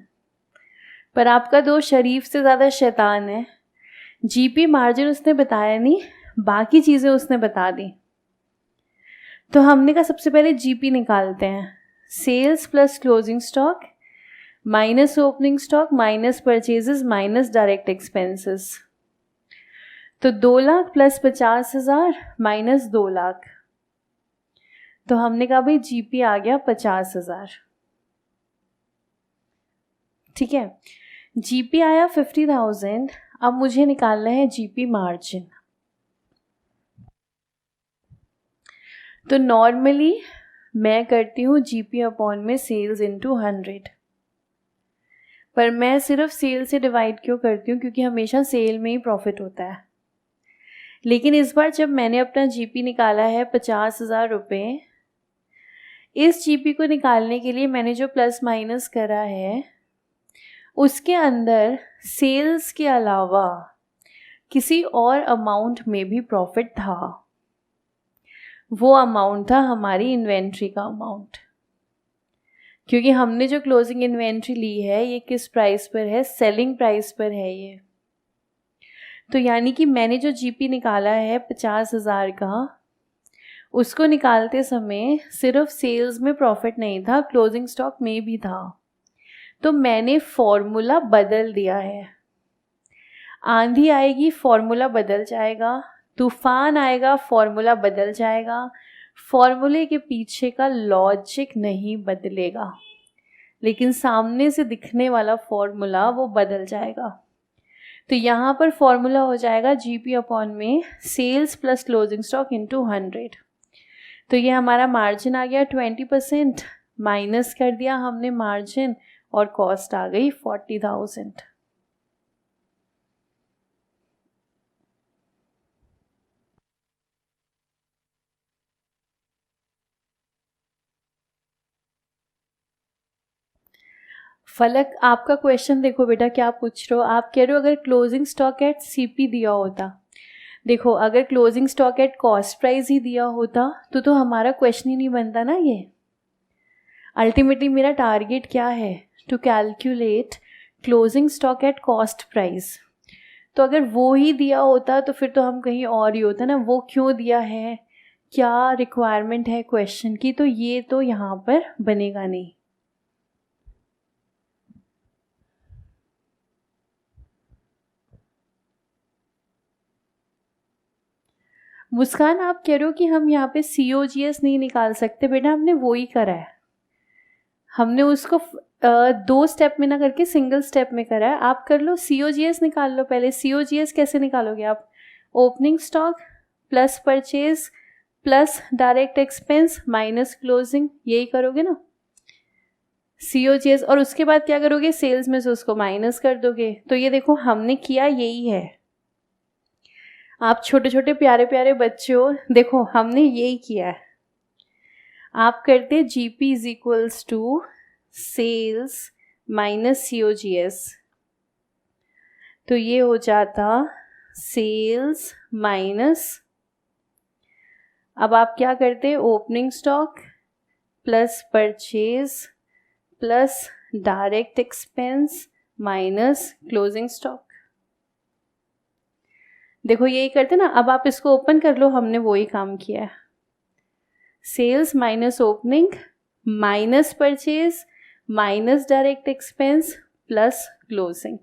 पर आपका दोस्त शरीफ से ज़्यादा शैतान है। जीपी मार्जिन उसने बताया नहीं, बाकी चीज़ें उसने बता दी। तो हमने कहा सबसे पहले जीपी निकालते हैं। Sales plus closing stock minus opening stock minus purchases minus direct expenses. तो 2 लाख प्लस 50,000 माइनस 2 लाख। तो हमने कहा भाई जीपी आ गया 50,000। ठीक है, जीपी आया 50,000। अब मुझे निकालना है जीपी मार्जिन। तो नॉर्मली मैं करती हूँ जीपी अपॉन में सेल्स इनटू 100, पर मैं सिर्फ सेल से डिवाइड क्यों करती हूँ, क्योंकि हमेशा सेल में ही प्रॉफिट होता है। लेकिन इस बार जब मैंने अपना जीपी निकाला है 50,000 रुपये, इस जीपी को निकालने के लिए मैंने जो प्लस माइनस करा है उसके अंदर सेल्स के अलावा किसी और अमाउंट में भी प्रॉफिट था। वो अमाउंट था हमारी इन्वेंट्री का अमाउंट, क्योंकि हमने जो क्लोजिंग इन्वेंट्री ली है ये किस प्राइस पर है, सेलिंग प्राइस पर है ये। तो यानी कि मैंने जो जीपी निकाला है 50,000 का, उसको निकालते समय सिर्फ सेल्स में प्रॉफिट नहीं था, क्लोजिंग स्टॉक में भी था। तो मैंने फॉर्मूला बदल दिया है। आंधी आएगी फॉर्मूला बदल जाएगा, तूफान आएगा फॉर्मूला बदल जाएगा, फॉर्मूले के पीछे का लॉजिक नहीं बदलेगा, लेकिन सामने से दिखने वाला फॉर्मूला वो बदल जाएगा। तो यहाँ पर फॉर्मूला हो जाएगा जीपी अपॉन में sales plus closing stock into 100। तो ये हमारा मार्जिन आ गया 20%, माइनस कर दिया हमने मार्जिन और कॉस्ट आ गई 40,000। फलक, आपका क्वेश्चन देखो बेटा क्या पूछ रहे हो। आप कह रहे हो अगर क्लोजिंग स्टॉक एट सीपी दिया होता। देखो अगर closing stock at cost price ही दिया होता तो हमारा क्वेश्चन ही नहीं बनता ना। ये अल्टीमेटली मेरा टारगेट क्या है, to calculate closing stock at cost price. तो अगर वो ही दिया होता तो फिर तो हम कहीं और ही होता ना। वो क्यों दिया है, क्या रिक्वायरमेंट है क्वेश्चन की, तो ये तो यहाँ पर बनेगा नहीं। मुस्कान, आप कह रहे हो कि हम यहाँ पे COGS नहीं निकाल सकते। बेटा हमने वो ही करा है, हमने उसको 2 स्टेप में ना करके सिंगल स्टेप में करा है। आप कर लो, COGS निकाल लो पहले। COGS कैसे निकालोगे आप, opening stock plus purchase plus direct expense minus closing, यही करोगे ना COGS। और उसके बाद क्या करोगे, सेल्स में से उसको माइनस कर दोगे। तो ये देखो हमने किया यही है। आप छोटे छोटे प्यारे प्यारे बच्चे हो, देखो हमने यही किया है। आप करते GP is equals to sales minus COGS, तो ये हो जाता सेल्स माइनस, अब आप क्या करते, opening stock plus purchase plus direct expense minus closing stock. देखो यही करते ना। अब आप इसको ओपन कर लो, हमने वही काम किया है। Sales minus opening minus purchase minus direct expense plus closing.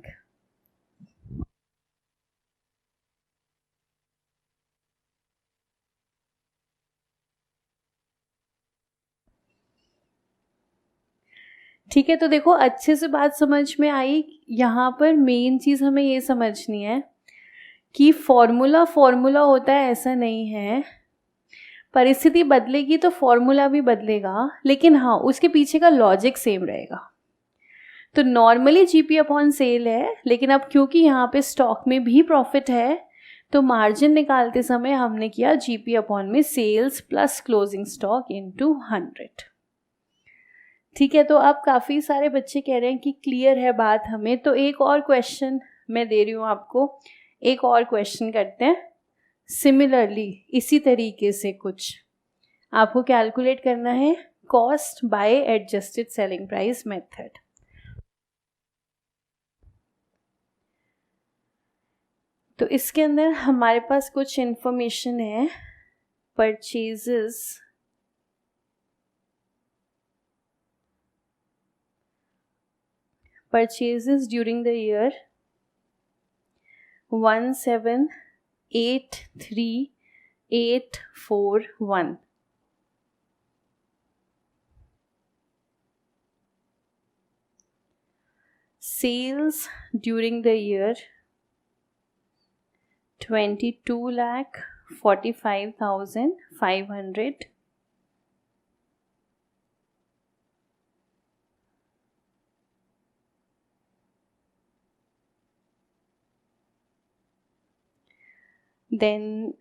ठीक है, तो देखो अच्छे से बात समझ में आई। यहाँ पर मेन चीज़ हमें ये समझनी है कि फॉर्मूला होता है ऐसा नहीं है। परिस्थिति बदलेगी तो फॉर्मूला भी बदलेगा, लेकिन हाँ उसके पीछे का लॉजिक सेम रहेगा। तो नॉर्मली जीपी अपॉन सेल है, लेकिन अब क्योंकि यहाँ पे स्टॉक में भी प्रॉफिट है तो मार्जिन निकालते समय हमने किया जीपी अपॉन में sales plus closing stock into 100। ठीक है, तो अब काफ़ी सारे बच्चे कह रहे हैं कि क्लियर है बात हमें, तो एक और क्वेश्चन मैं दे रही हूँ आपको, एक और क्वेश्चन करते हैं। सिमिलरली इसी तरीके से कुछ आपको कैलकुलेट करना है cost by adjusted selling price method. तो इसके अंदर हमारे पास कुछ इंफॉर्मेशन है। Purchases during the year 1783841। Sales during the year 22,45,500। Then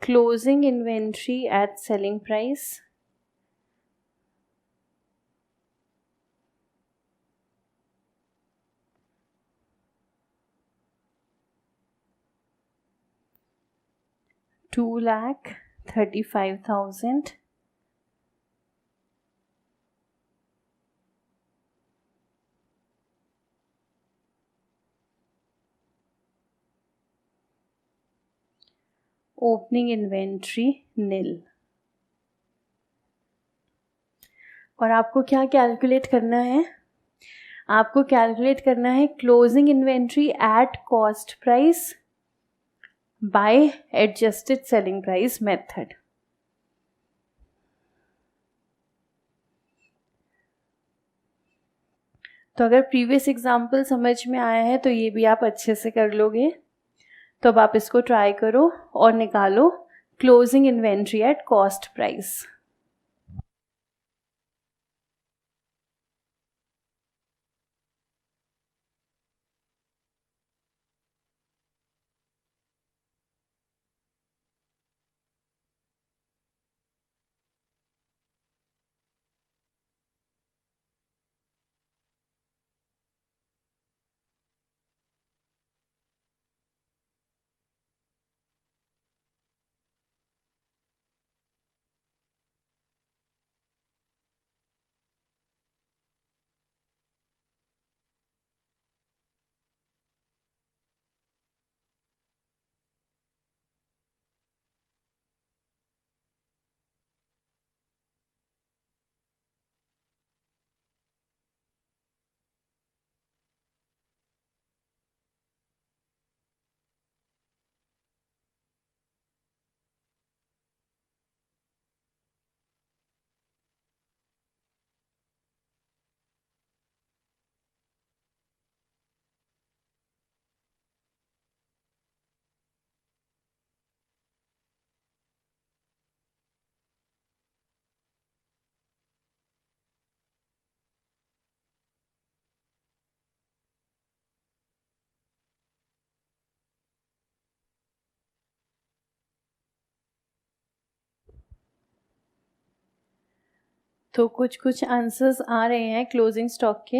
closing inventory at selling price 2,35,000। Opening inventory nil. और आपको क्या कैलकुलेट करना है? आपको कैलकुलेट करना है closing inventory at cost price by adjusted selling price method. तो अगर प्रीवियस एग्जाम्पल समझ में आया है तो ये भी आप अच्छे से कर लोगे। तो अब आप इसको ट्राई करो और निकालो closing inventory at cost price. तो कुछ आंसर्स आ रहे हैं क्लोजिंग स्टॉक के।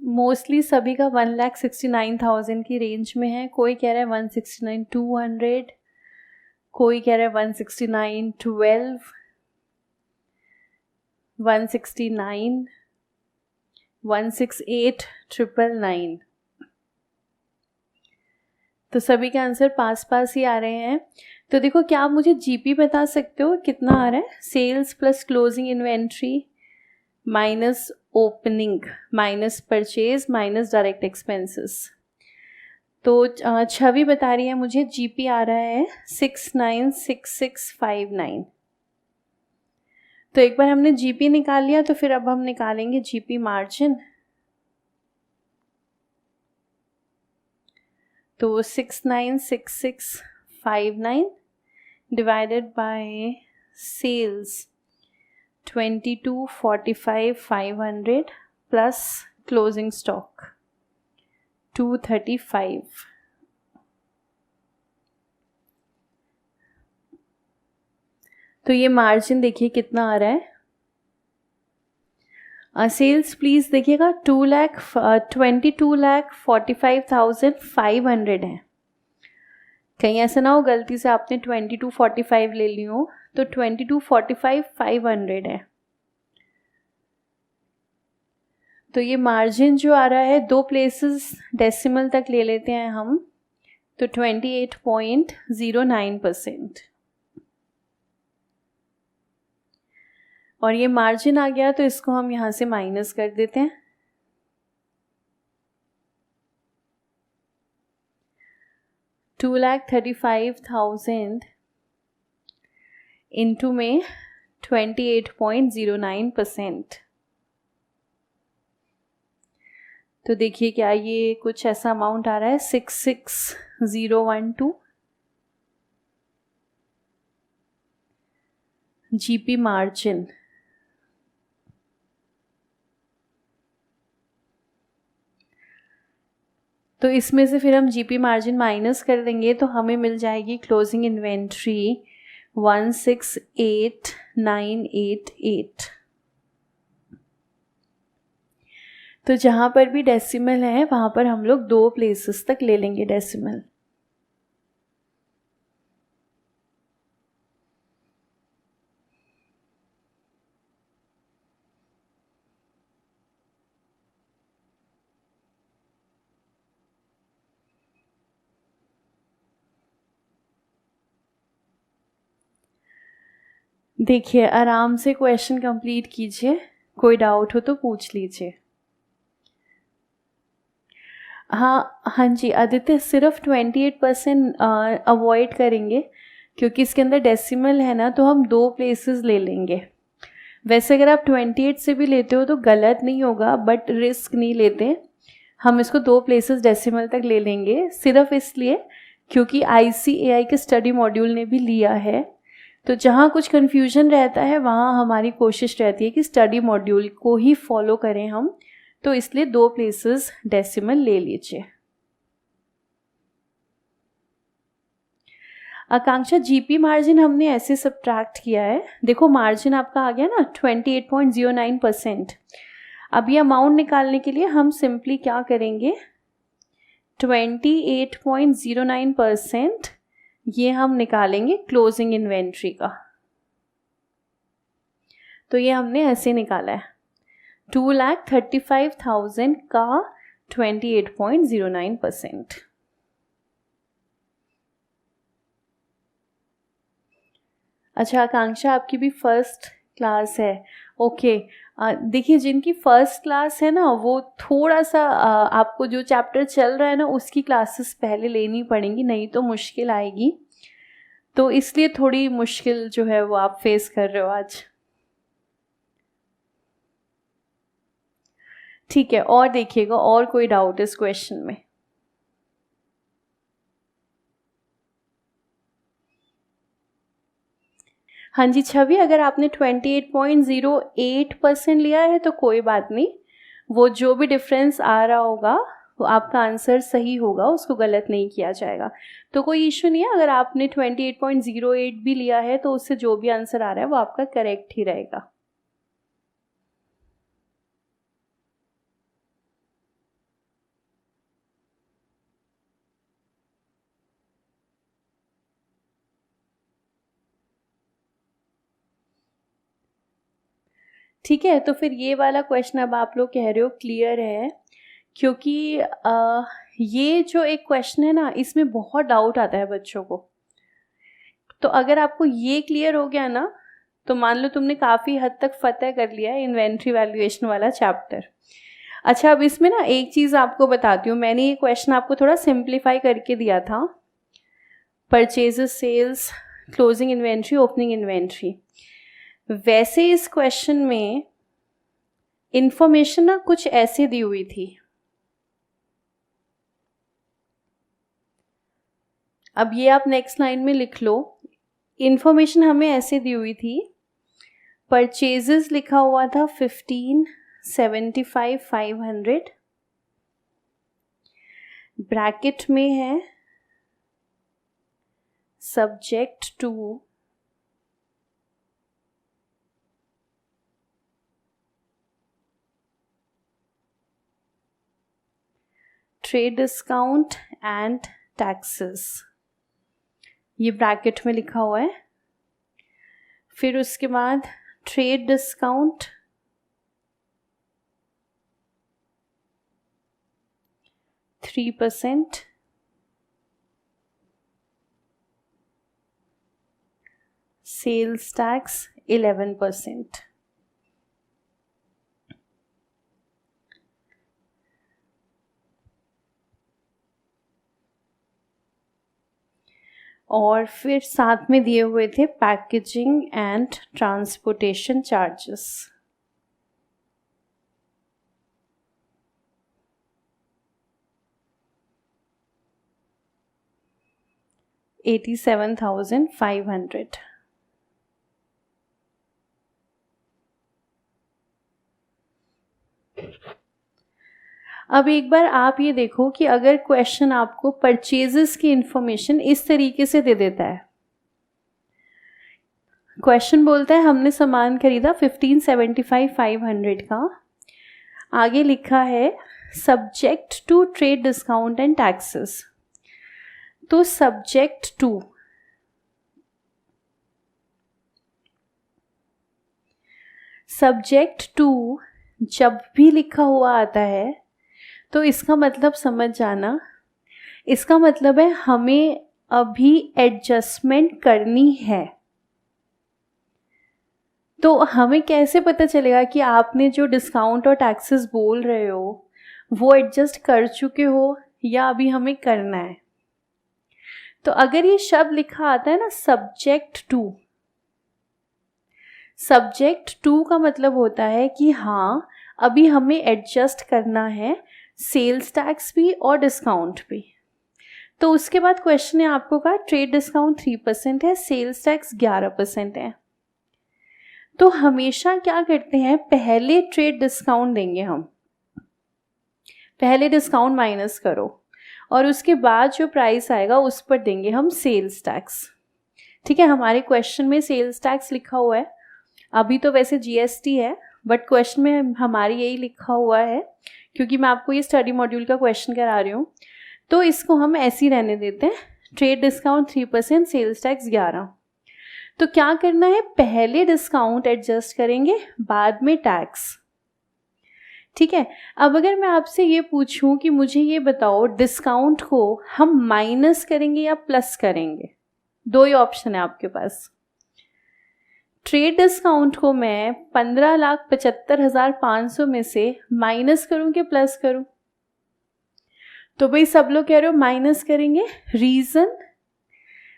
मोस्टली सभी का 1,69,000 की रेंज में है। कोई कह रहा है 169,200, कोई कह रहा है 169,12, 169, 168,999। तो सभी के आंसर पास पास ही आ रहे हैं। तो देखो, क्या आप मुझे जीपी बता सकते हो कितना आ रहा है? Sales plus closing inventory minus opening minus purchase minus direct expenses. तो छवि बता रही है मुझे जीपी आ रहा है 696659। तो एक बार हमने जीपी निकाल लिया, तो फिर अब हम निकालेंगे जीपी मार्जिन। तो 696659 divided by sales 2245,500 plus closing stock 235। तो ये मार्जिन देखिए कितना आ रहा है। सेल्स प्लीज देखिएगा 22,45,500 है। कहीं ऐसा ना हो गलती से आपने 2245 ले ली हो, तो 22,45,500 है। तो ये मार्जिन जो आ रहा है, 2 प्लेसेस डेसिमल तक ले लेते हैं हम, तो 28.09%। और ये मार्जिन आ गया, तो इसको हम यहाँ से माइनस कर देते हैं। $2,35,000 इंटू में 28.09%। तो देखिए क्या ये कुछ ऐसा अमाउंट आ रहा है 66012 जीपी मार्जिन। तो इसमें से फिर हम जीपी मार्जिन माइनस कर देंगे, तो हमें मिल जाएगी क्लोजिंग इन्वेंट्री 168,988। तो जहाँ पर भी डेसिमल है वहाँ पर हम लोग 2 प्लेसेस तक ले लेंगे डेसिमल। देखिए आराम से क्वेश्चन कंप्लीट कीजिए, कोई डाउट हो तो पूछ लीजिए। हाँ जी आदित्य, सिर्फ 28% अवॉइड करेंगे, क्योंकि इसके अंदर डेसिमल है ना, तो हम 2 प्लेसेस ले लेंगे। वैसे अगर आप 28 से भी लेते हो तो गलत नहीं होगा, बट रिस्क नहीं लेते। हम इसको 2 प्लेसेस डेसिमल तक ले लेंगे, सिर्फ इसलिए क्योंकि ICAI के स्टडी मॉड्यूल ने भी लिया है। तो जहाँ कुछ कन्फ्यूजन रहता है वहाँ हमारी कोशिश रहती है कि स्टडी मॉड्यूल को ही फॉलो करें हम, तो इसलिए 2 प्लेसेस डेसिमल ले लीजिए। आकांक्षा, जीपी मार्जिन हमने ऐसे सब्ट्रैक्ट किया है। देखो मार्जिन आपका आ गया ना 28.09%। अब ये अमाउंट निकालने के लिए हम सिंपली क्या करेंगे, 28.09% ये हम निकालेंगे क्लोजिंग इन्वेंट्री का। तो ये हमने ऐसे निकाला है 2,35,000 का 28.09%। अच्छा आकांक्षा, आपकी भी फर्स्ट क्लास है, ओके। देखिए जिनकी फर्स्ट क्लास है ना, वो थोड़ा सा आपको जो चैप्टर चल रहा है ना उसकी क्लासेस पहले लेनी पड़ेंगी, नहीं तो मुश्किल आएगी। तो इसलिए थोड़ी मुश्किल जो है वो आप फेस कर रहे हो आज। ठीक है, और देखिएगा और कोई डाउट इस क्वेश्चन में? हाँ जी छवि, अगर आपने 28.08% लिया है तो कोई बात नहीं, वो जो भी डिफरेंस आ रहा होगा वो आपका आंसर सही होगा, उसको गलत नहीं किया जाएगा। तो कोई इशू नहीं है, अगर आपने 28.08 भी लिया है तो उससे जो भी आंसर आ रहा है वो आपका करेक्ट ही रहेगा। ठीक है, तो फिर ये वाला क्वेश्चन अब आप लोग कह रहे हो क्लियर है, क्योंकि ये जो एक क्वेश्चन है ना, इसमें बहुत डाउट आता है बच्चों को तो अगर आपको ये क्लियर हो गया ना, तो मान लो तुमने काफ़ी हद तक फतह कर लिया है इन्वेंट्री वैल्यूएशन वाला चैप्टर। अच्छा, अब इसमें ना एक चीज़ आपको बताती हूँ, मैंने ये क्वेश्चन आपको थोड़ा सिंप्लीफाई करके दिया था, purchases, sales, closing inventory, opening inventory. वैसे इस क्वेश्चन में इंफॉर्मेशन ना कुछ ऐसे दी हुई थी। अब ये आप नेक्स्ट लाइन में लिख लो, इंफॉर्मेशन हमें ऐसे दी हुई थी, परचेजेस लिखा हुआ था 1575,500, ब्रैकेट में है subject to trade discount and taxes, ये ब्रैकेट में लिखा हुआ है। फिर उसके बाद ट्रेड डिस्काउंट, %3, सेल्स टैक्स 11%। और फिर साथ में दिए हुए थे पैकेजिंग एंड ट्रांसपोर्टेशन चार्जेस। $87,500। अब एक बार आप ये देखो कि अगर क्वेश्चन आपको परचेजेस की इंफॉर्मेशन इस तरीके से दे देता है, क्वेश्चन बोलता है हमने सामान खरीदा 1575,500 का, आगे लिखा है subject to trade discount and taxes. तो सब्जेक्ट टू जब भी लिखा हुआ आता है तो इसका मतलब समझ जाना, इसका मतलब है हमें अभी एडजस्टमेंट करनी है। तो हमें कैसे पता चलेगा कि आपने जो डिस्काउंट और टैक्सेस बोल रहे हो वो एडजस्ट कर चुके हो या अभी हमें करना है? तो अगर ये शब्द लिखा आता है ना सब्जेक्ट टू का मतलब होता है कि हाँ अभी हमें एडजस्ट करना है, सेल्स टैक्स भी और डिस्काउंट भी। तो उसके बाद क्वेश्चन ने आपको कहा ट्रेड डिस्काउंट 3% है, सेल्स टैक्स 11% है। तो हमेशा क्या करते हैं, पहले ट्रेड डिस्काउंट देंगे हम, पहले डिस्काउंट माइनस करो और उसके बाद जो प्राइस आएगा उस पर देंगे हम सेल्स टैक्स। ठीक है, हमारे क्वेश्चन में सेल्स टैक्स लिखा हुआ है, अभी तो वैसे जीएसटी है बट क्वेश्चन में हमारी यही लिखा हुआ है क्योंकि मैं आपको ये स्टडी मॉड्यूल का क्वेश्चन करा रही हूँ। तो इसको हम ऐसे ही रहने देते हैं, ट्रेड डिस्काउंट 3%, सेल्स टैक्स 11। तो क्या करना है, पहले डिस्काउंट एडजस्ट करेंगे बाद में टैक्स। ठीक है, अब अगर मैं आपसे ये पूछूं कि मुझे ये बताओ डिस्काउंट को हम माइनस करेंगे या प्लस करेंगे, दो ही ऑप्शन है आपके पास। ट्रेड डिस्काउंट को मैं 15,75,500 में से माइनस करूं कि प्लस करूं? तो भाई सब लोग कह रहे हो माइनस करेंगे। रीज़न,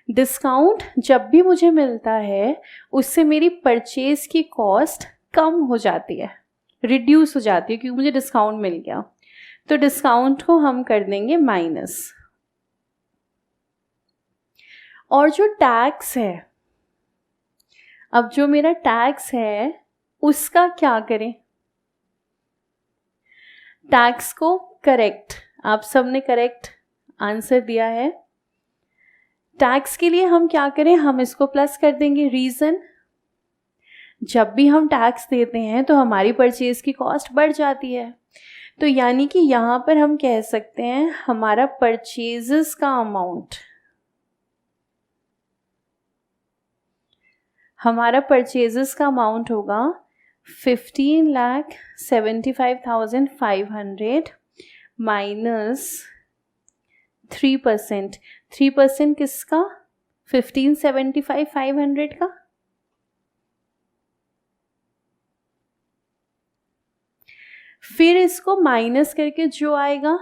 डिस्काउंट जब भी मुझे मिलता है उससे मेरी परचेज की कॉस्ट कम हो जाती है, रिड्यूस हो जाती है क्योंकि मुझे डिस्काउंट मिल गया। तो डिस्काउंट को हम कर देंगे माइनस। और जो टैक्स है, अब जो मेरा टैक्स है उसका क्या करें? टैक्स को करेक्ट, आप सबने करेक्ट आंसर दिया है। टैक्स के लिए हम क्या करें, हम इसको प्लस कर देंगे। रीज़न, जब भी हम टैक्स देते हैं तो हमारी परचेज की कॉस्ट बढ़ जाती है। तो यानी कि यहाँ पर हम कह सकते हैं हमारा परचेजेस का अमाउंट, हमारा परचेजेस का अमाउंट होगा 15,75,500 माइनस 3%। 3% किसका? 1575 500 का। फिर इसको माइनस करके जो आएगा,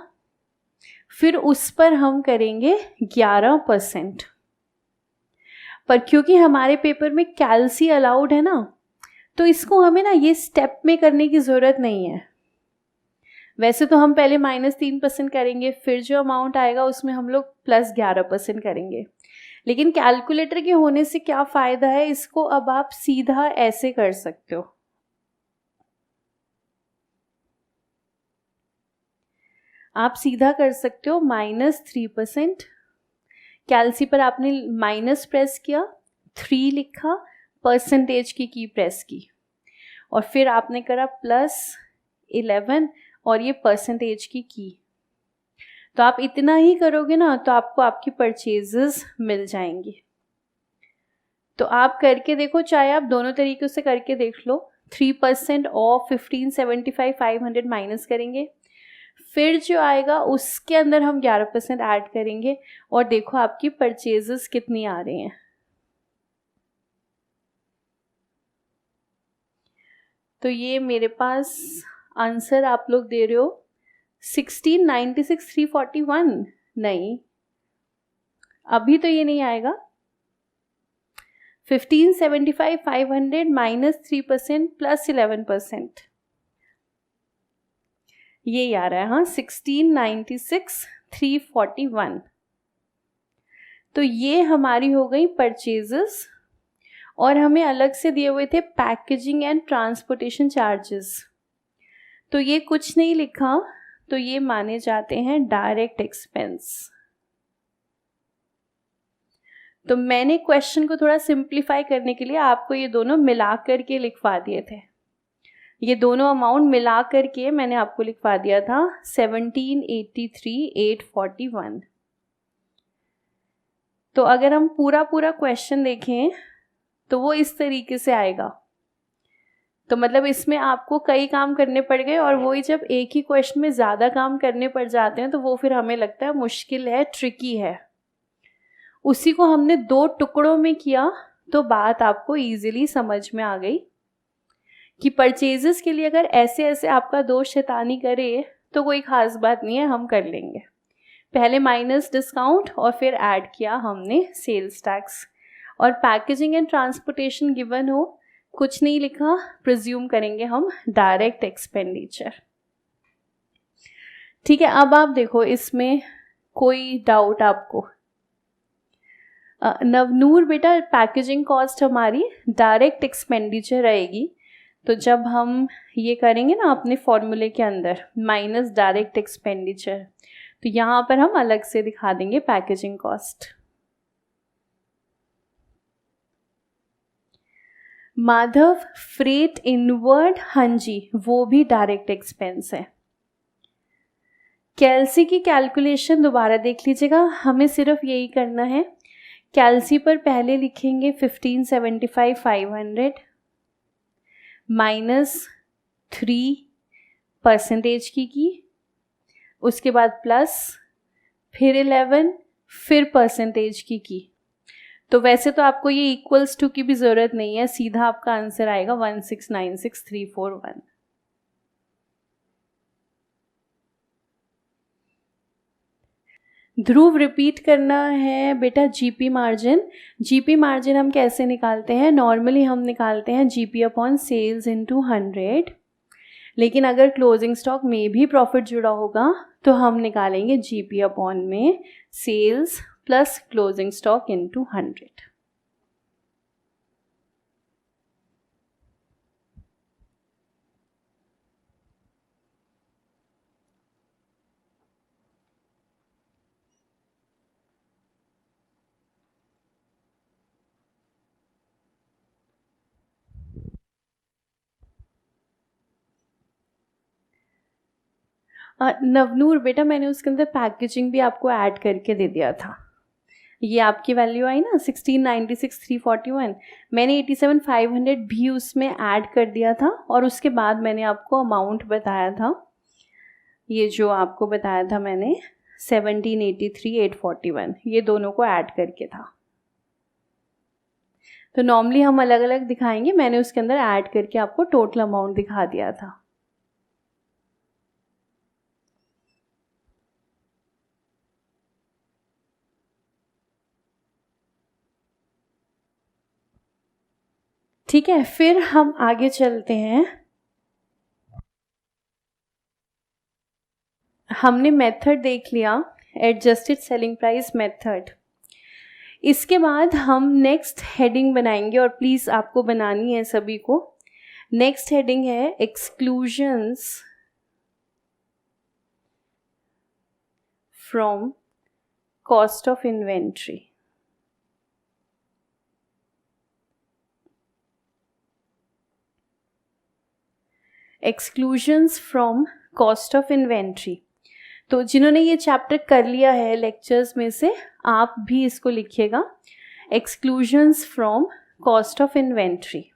फिर उस पर हम करेंगे 11%। पर क्योंकि हमारे पेपर में कैल्सी अलाउड है ना, तो इसको हमें ना ये स्टेप में करने की ज़रूरत नहीं है। वैसे तो हम पहले -3% करेंगे, फिर जो अमाउंट आएगा उसमें हम लोग +11% करेंगे। लेकिन कैलकुलेटर के होने से क्या फ़ायदा है, इसको अब आप सीधा ऐसे कर सकते हो। आप सीधा कर सकते हो -3%। कैल्सी पर आपने माइनस प्रेस किया, 3 लिखा, परसेंटेज की प्रेस की, और फिर आपने करा +11 और ये परसेंटेज की। तो आप इतना ही करोगे ना, तो आपको आपकी परचेजेस मिल जाएंगी। तो आप करके देखो, चाहे आप दोनों तरीक़ों से करके देख लो। 3% ऑफ 1575 500 माइनस करेंगे, फिर जो आएगा उसके अंदर हम 11% ऐड करेंगे, और देखो आपकी परचेजेस कितनी आ रही हैं। तो ये मेरे पास आंसर आप लोग दे रहे हो 1696 341। नहीं, अभी तो ये नहीं आएगा। 1575 500 -3% +11%, ये आ रहा है। हाँ, 1696 341। तो ये हमारी हो गई परचेजेस, और हमें अलग से दिए हुए थे पैकेजिंग एंड ट्रांसपोर्टेशन चार्जेस। तो ये कुछ नहीं लिखा, तो ये माने जाते हैं डायरेक्ट एक्सपेंस। तो मैंने क्वेश्चन को थोड़ा सिंप्लीफाई करने के लिए आपको ये दोनों मिला करके लिखवा दिए थे। ये दोनों अमाउंट मिला करके मैंने आपको लिखवा दिया था 1783 841। तो अगर हम पूरा क्वेश्चन देखें तो वो इस तरीके से आएगा। तो मतलब इसमें आपको कई काम करने पड़ गए, और वही जब एक ही क्वेश्चन में ज़्यादा काम करने पड़ जाते हैं तो वो फिर हमें लगता है मुश्किल है, ट्रिकी है। उसी को हमने 2 टुकड़ों में किया, तो बात आपको इजीली समझ में आ गई कि परचेजेस के लिए अगर ऐसे ऐसे आपका दोस्त शैतानी करे तो कोई ख़ास बात नहीं है, हम कर लेंगे। पहले माइनस डिस्काउंट और फिर ऐड किया हमने सेल्स टैक्स। और पैकेजिंग एंड ट्रांसपोर्टेशन गिवन हो, कुछ नहीं लिखा, प्रिज्यूम करेंगे हम डायरेक्ट एक्सपेंडिचर। ठीक है, अब आप देखो इसमें कोई डाउट आपको? नवनूर बेटा, पैकेजिंग कॉस्ट हमारी डायरेक्ट एक्सपेंडिचर रहेगी। तो जब हम ये करेंगे ना अपने फॉर्मूले के अंदर माइनस डायरेक्ट एक्सपेंडिचर, तो यहाँ पर हम अलग से दिखा देंगे packaging cost. Madhav, freight inward, हाँ जी, वो भी डायरेक्ट एक्सपेंस है। कैल्सी की कैलकुलेशन दोबारा देख लीजिएगा, हमें सिर्फ यही करना है। कैल्सी पर पहले लिखेंगे 1575 500 -3% की, उसके बाद प्लस, फिर 11, फिर परसेंटेज की। तो वैसे तो आपको ये इक्वल्स टू की भी ज़रूरत नहीं है, सीधा आपका आंसर आएगा 1696341। ध्रुव, रिपीट करना है बेटा जीपी मार्जिन। जीपी मार्जिन हम कैसे निकालते हैं? नॉर्मली हम निकालते हैं जीपी अपॉन सेल्स इनटू 100, लेकिन अगर क्लोजिंग स्टॉक में भी प्रॉफिट जुड़ा होगा तो हम निकालेंगे जीपी अपॉन में sales plus closing stock into 100। Navnoor बेटा, मैंने उसके अंदर पैकेजिंग भी आपको ऐड करके दे दिया था। ये आपकी वैल्यू आई ना 1696 341, मैंने 87 500 भी उसमें ऐड कर दिया था, और उसके बाद मैंने आपको अमाउंट बताया था, ये जो आपको बताया था मैंने 1783 841, ये दोनों को ऐड करके था। तो नॉर्मली हम अलग अलग दिखाएंगे, मैंने उसके अंदर ऐड करके आपको टोटल अमाउंट दिखा दिया था। ठीक है, फिर हम आगे चलते हैं। हमने मेथड देख लिया, एडजस्टेड सेलिंग प्राइस मेथड। इसके बाद हम नेक्स्ट हेडिंग बनाएंगे, और प्लीज़ आपको बनानी है सभी को। नेक्स्ट हेडिंग है exclusions from cost of inventory. Exclusions from cost of inventory. तो जिन्होंने ये चैप्टर कर लिया है लेक्चर्स में से, आप भी इसको लिखिएगा, exclusions from cost of inventory.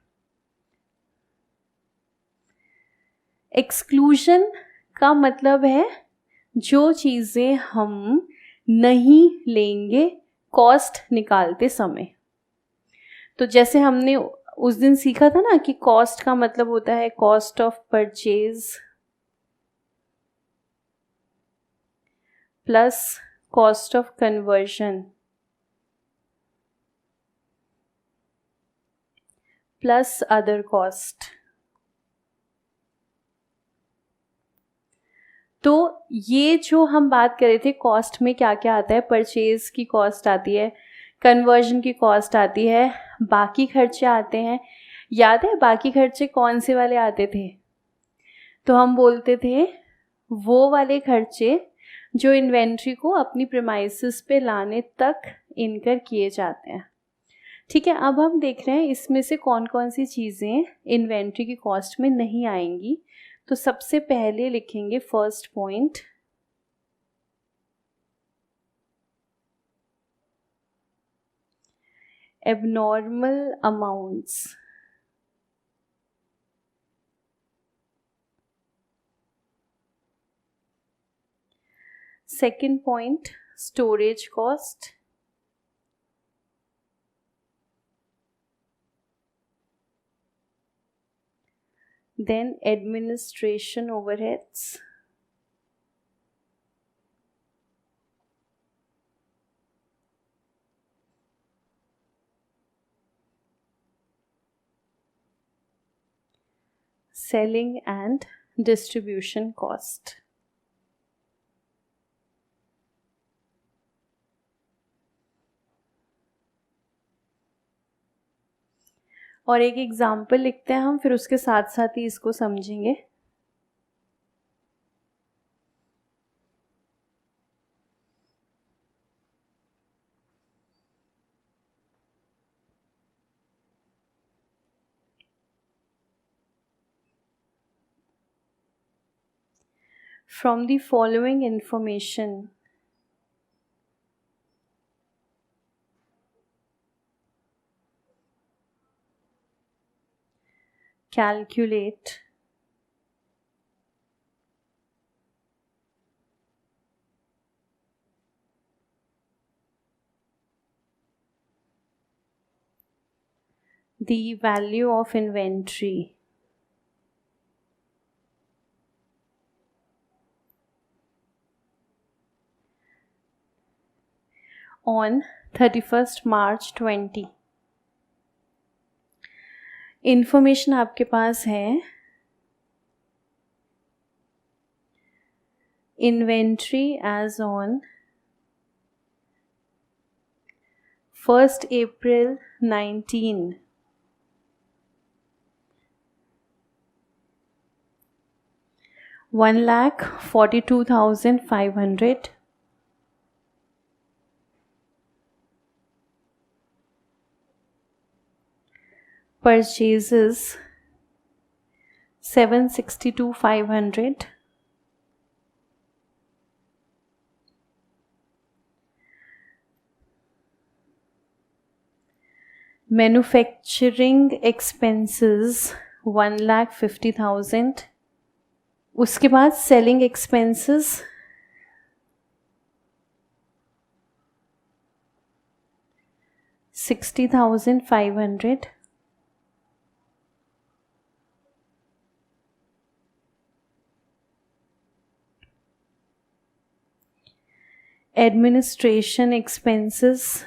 Exclusion का मतलब है जो चीज़ें हम नहीं लेंगे कॉस्ट निकालते समय। तो जैसे हमने उस दिन सीखा था ना कि कॉस्ट का मतलब होता है cost of purchase plus cost of conversion plus other cost. तो ये जो हम बात कर रहे थे कॉस्ट में क्या क्या आता है, परचेज की कॉस्ट आती है, कन्वर्जन की कॉस्ट आती है, बाकी खर्चे आते हैं। याद है बाकी खर्चे कौन से वाले आते थे? तो हम बोलते थे वो वाले खर्चे जो इन्वेंट्री को अपनी प्रीमाइसेस पे लाने तक इनकर किए जाते हैं। ठीक है, अब हम देख रहे हैं इसमें से कौन कौन सी चीज़ें इन्वेंट्री की कॉस्ट में नहीं आएंगी। तो सबसे पहले लिखेंगे first point, abnormal amounts. Second point, storage cost. Then administration overheads. Selling and distribution cost. और एक एग्जाम्पल लिखते हैं हम, फिर उसके साथ साथ ही इसको समझेंगे। From the following information, calculate the value of inventory on 31st March 20। Information आपके पास है, inventory as on 1st April 19 1,42,500। Purchases 762,500। Manufacturing expenses 1,50,000। उसके बाद selling expenses 60,500. Administration expenses,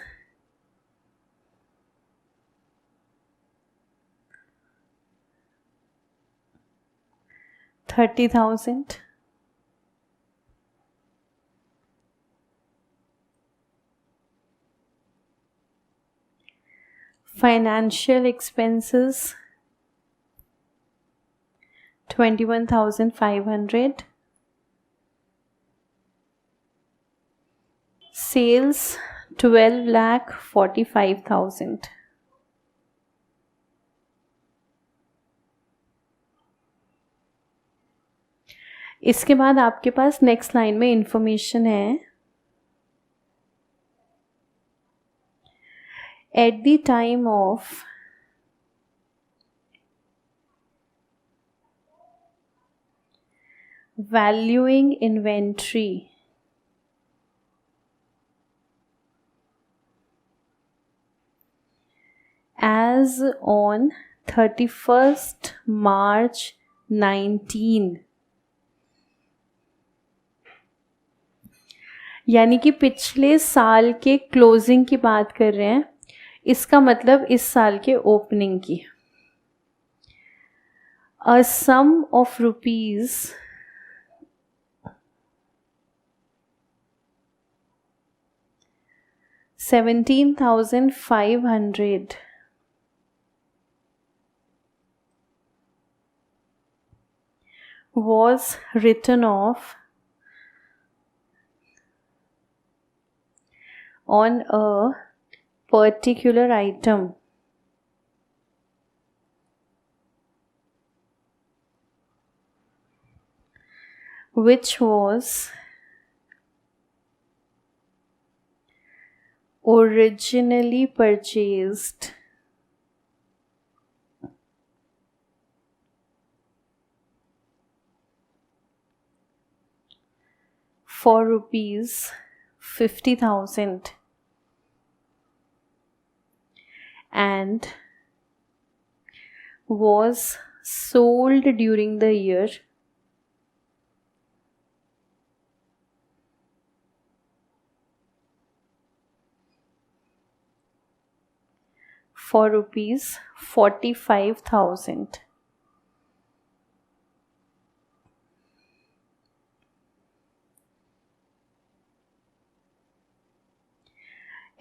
30,000. Financial expenses, 21,500. Sales, 12,45,000. इसके बाद आपके पास नेक्स्ट लाइन में इंफॉर्मेशन है, at the time of valuing inventory as on 31st March 19, यानी कि पिछले साल के क्लोजिंग की बात कर रहे हैं, इसका मतलब इस साल के ओपनिंग की, अ सम of rupees 17,500 was written off on a particular item which was originally purchased for rupees 50,000 and was sold during the year for rupees 45,000.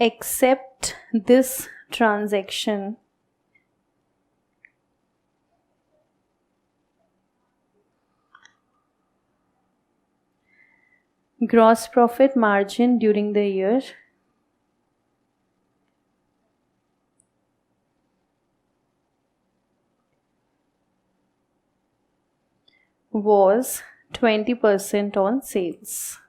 Except this transaction, gross profit margin during the year was 20% on sales.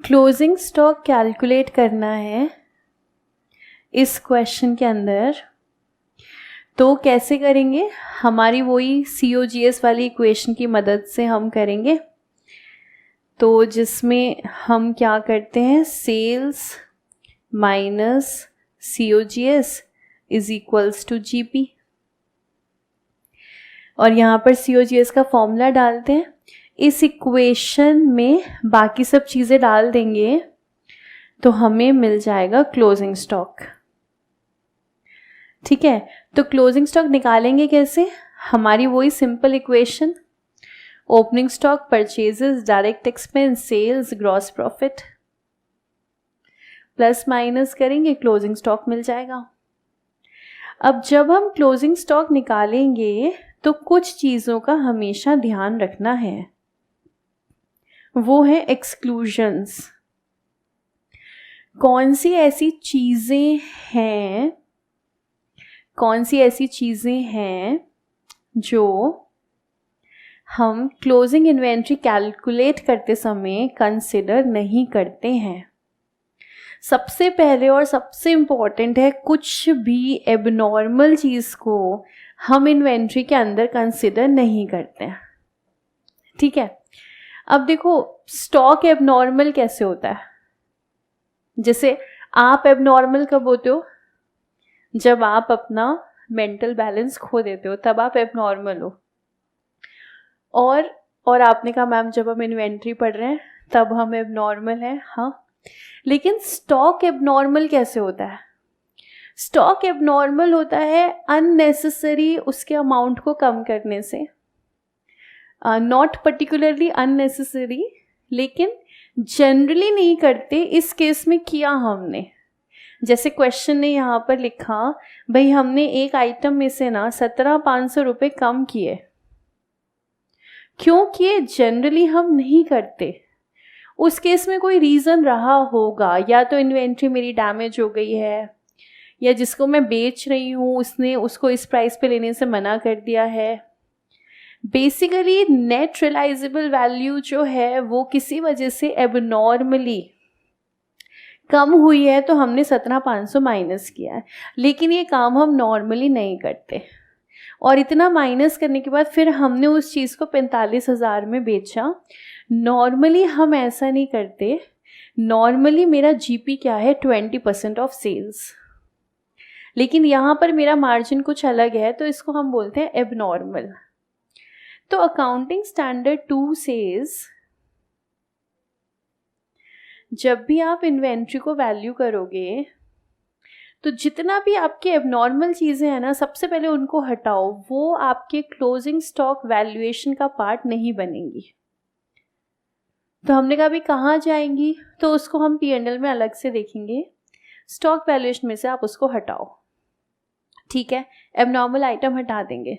Closing stock calculate करना है इस question के अंदर, तो कैसे करेंगे? हमारी वही COGS वाली इक्वेशन की मदद से हम करेंगे, तो जिसमें हम क्या करते हैं, sales minus COGS is equals to GP, और यहाँ पर COGS का फॉर्मूला डालते हैं, इस इक्वेशन में बाकी सब चीज़ें डाल देंगे तो हमें मिल जाएगा क्लोजिंग स्टॉक। ठीक है, तो क्लोजिंग स्टॉक निकालेंगे कैसे? हमारी वही simple equation, opening stock, purchases, direct expense, sales, gross profit, plus minus करेंगे, क्लोजिंग स्टॉक मिल जाएगा। अब जब हम क्लोजिंग स्टॉक निकालेंगे तो कुछ चीज़ों का हमेशा ध्यान रखना है, वो है एक्सक्लूजन्स। कौन सी ऐसी चीज़ें हैं जो हम क्लोजिंग इन्वेंट्री कैलकुलेट करते समय कंसिडर नहीं करते हैं। सबसे पहले और सबसे इम्पॉर्टेंट है, कुछ भी एबनॉर्मल चीज़ को हम इन्वेंट्री के अंदर कंसिडर नहीं करते हैं। ठीक है, अब देखो स्टॉक एबनॉर्मल कैसे होता है। जैसे आप एबनॉर्मल कब होते हो? जब आप अपना मेंटल बैलेंस खो देते हो, तब आप एबनॉर्मल हो। और आपने कहा मैम जब हम इन्वेंट्री पढ़ रहे हैं तब हम एबनॉर्मल हैं। हाँ, लेकिन स्टॉक एबनॉर्मल कैसे होता है? स्टॉक एबनॉर्मल होता है अननेसेसरी उसके अमाउंट को कम करने से। नॉट पर्टिकुलरली अननेसेसरी, लेकिन जनरली नहीं करते। इस केस में किया हमने, जैसे क्वेश्चन ने यहाँ पर लिखा, भाई हमने एक आइटम में से ना 17,500 रुपये कम किए। क्यों किए? जनरली हम नहीं करते। उस केस में कोई रीज़न रहा होगा, या तो इन्वेंट्री मेरी डैमेज हो गई है, या जिसको मैं बेच रही हूँ उसने उसको इस प्राइस पे लेने से मना कर दिया है। बेसिकली नेट रियलाइजेबल वैल्यू जो है वो किसी वजह से एबनॉर्मली कम हुई है, तो हमने 17,500 माइनस किया है। लेकिन ये काम हम नॉर्मली नहीं करते, और इतना माइनस करने के बाद फिर हमने उस चीज़ को 45,000 में बेचा। नॉर्मली हम ऐसा नहीं करते। नॉर्मली मेरा जीपी क्या है? 20% ऑफ सेल्स। लेकिन यहाँ पर मेरा मार्जिन कुछ अलग है, तो इसको हम बोलते हैं एबनॉर्मल। तो अकाउंटिंग स्टैंडर्ड 2 सेज जब भी आप इन्वेंट्री को वैल्यू करोगे तो जितना भी आपके एबनॉर्मल चीज़ें हैं ना, सबसे पहले उनको हटाओ। वो आपके क्लोजिंग स्टॉक वैल्यूएशन का पार्ट नहीं बनेंगी। तो हमने कहा भी कहाँ जाएंगी, तो उसको हम P&L में अलग से देखेंगे। स्टॉक वैल्यूएशन में से आप उसको हटाओ। ठीक है, एबनॉर्मल आइटम हटा देंगे।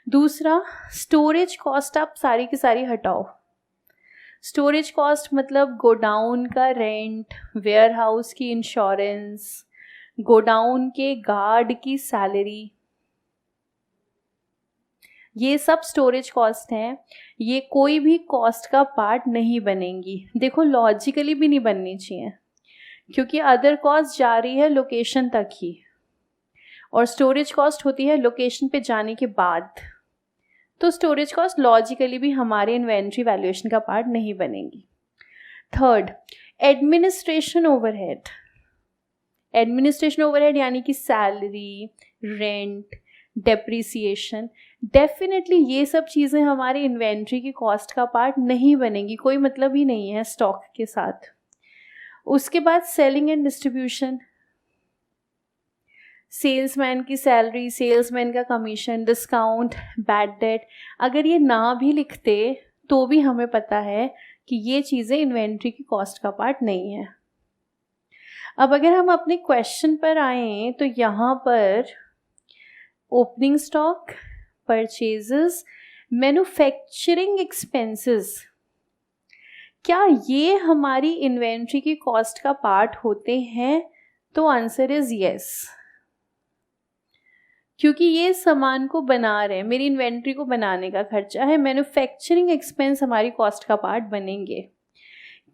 दूसरा, स्टोरेज कॉस्ट आप सारी की सारी हटाओ। स्टोरेज कॉस्ट मतलब गोडाउन का रेंट, वेयर हाउस की इंश्योरेंस, गोडाउन के गार्ड की सैलरी, ये सब स्टोरेज कॉस्ट हैं। ये कोई भी कॉस्ट का पार्ट नहीं बनेंगी। देखो लॉजिकली भी नहीं बननी चाहिए, क्योंकि अदर कॉस्ट जा रही है लोकेशन तक ही, और स्टोरेज कॉस्ट होती है लोकेशन पे जाने के बाद। तो स्टोरेज कॉस्ट लॉजिकली भी हमारे इन्वेंट्री वैल्यूएशन का पार्ट नहीं बनेंगी। Third, administration overhead. Administration overhead यानी कि सैलरी, रेंट, डेप्रिसिएशन, डेफिनेटली ये सब चीज़ें हमारे इन्वेंट्री की कॉस्ट का पार्ट नहीं बनेंगी। कोई मतलब ही नहीं है स्टॉक के साथ। उसके बाद सेलिंग एंड डिस्ट्रीब्यूशन, सेल्समैन की सैलरी, सेल्समैन का कमीशन, डिस्काउंट, बैड डेट, अगर ये ना भी लिखते तो भी हमें पता है कि ये चीज़ें इन्वेंट्री की कॉस्ट का पार्ट नहीं है। अब अगर हम अपने क्वेश्चन पर आएँ तो यहाँ पर opening stock, purchases, manufacturing expenses, क्या ये हमारी इन्वेंट्री की कॉस्ट का पार्ट होते हैं? तो आंसर इज यस, क्योंकि ये सामान को बना रहे हैं, मेरी इन्वेंट्री को बनाने का खर्चा है। मैन्युफैक्चरिंग एक्सपेंस हमारी कॉस्ट का पार्ट बनेंगे।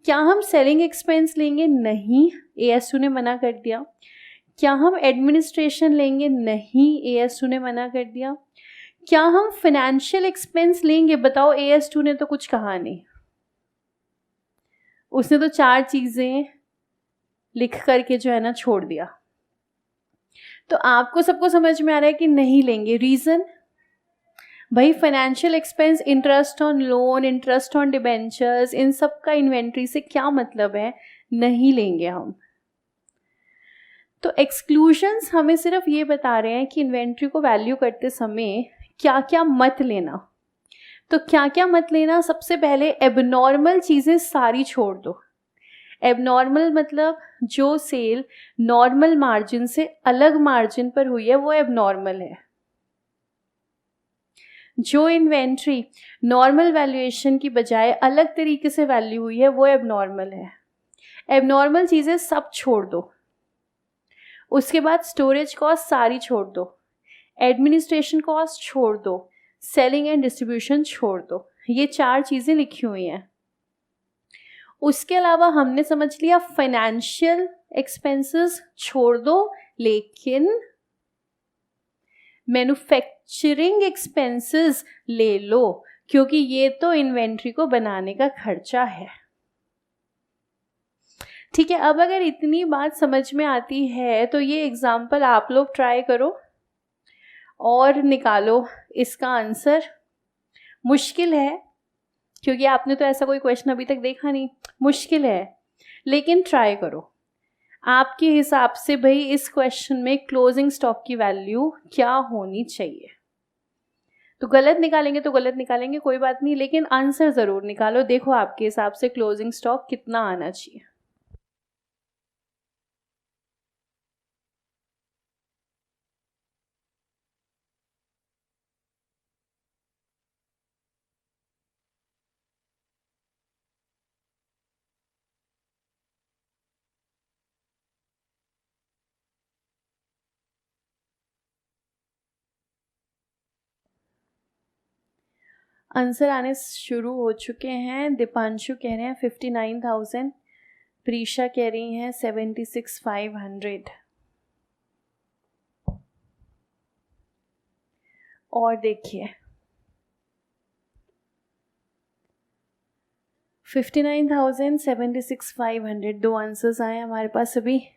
क्या हम सेलिंग एक्सपेंस लेंगे? नहीं, AS2 ने मना कर दिया। क्या हम एडमिनिस्ट्रेशन लेंगे? नहीं, AS2 ने मना कर दिया। क्या हम फाइनेंशियल एक्सपेंस लेंगे? बताओ, AS2 ने तो कुछ कहा नहीं, उसने तो 4 चीज़ें लिख करके जो है ना छोड़ दिया। तो आपको सबको समझ में आ रहा है कि नहीं लेंगे। रीज़न, भाई financial expense, interest on loan, interest on debentures, इन सब का इन्वेंट्री से क्या मतलब है? नहीं लेंगे हम। तो एक्सक्लूजन्स हमें सिर्फ ये बता रहे हैं कि इन्वेंट्री को वैल्यू करते समय क्या क्या मत लेना। तो क्या क्या मत लेना? सबसे पहले एबनॉर्मल चीज़ें सारी छोड़ दो। एबनॉर्मल मतलब जो सेल नॉर्मल मार्जिन से अलग मार्जिन पर हुई है वो एबनॉर्मल है। जो इन्वेंट्री नॉर्मल वैल्यूएशन की बजाय अलग तरीके से वैल्यू हुई है वो एबनॉर्मल है। एबनॉर्मल चीज़ें सब छोड़ दो। उसके बाद स्टोरेज कॉस्ट सारी छोड़ दो, एडमिनिस्ट्रेशन कॉस्ट छोड़ दो, सेलिंग एंड डिस्ट्रीब्यूशन छोड़ दो। ये 4 चीज़ें लिखी हुई हैं। उसके अलावा हमने समझ लिया फाइनेंशियल एक्सपेंसेस छोड़ दो, लेकिन मैन्युफैक्चरिंग एक्सपेंसेस ले लो, क्योंकि ये तो इन्वेंट्री को बनाने का खर्चा है। ठीक है, अब अगर इतनी बात समझ में आती है तो ये एग्जाम्पल आप लोग ट्राई करो और निकालो इसका आंसर। मुश्किल है क्योंकि आपने तो ऐसा कोई क्वेश्चन अभी तक देखा नहीं, मुश्किल है, लेकिन ट्राई करो। आपके हिसाब से भाई इस क्वेश्चन में क्लोजिंग स्टॉक की वैल्यू क्या होनी चाहिए? तो गलत निकालेंगे तो गलत निकालेंगे, कोई बात नहीं, लेकिन आंसर ज़रूर निकालो। देखो आपके हिसाब से क्लोजिंग स्टॉक कितना आना चाहिए। आंसर आने शुरू हो चुके हैं। दीपांशु कह रहे हैं 59,000, प्रीशा कह रही हैं 76,500। और देखिए 59,000, 76,500 दो आंसर्स आए हमारे पास अभी।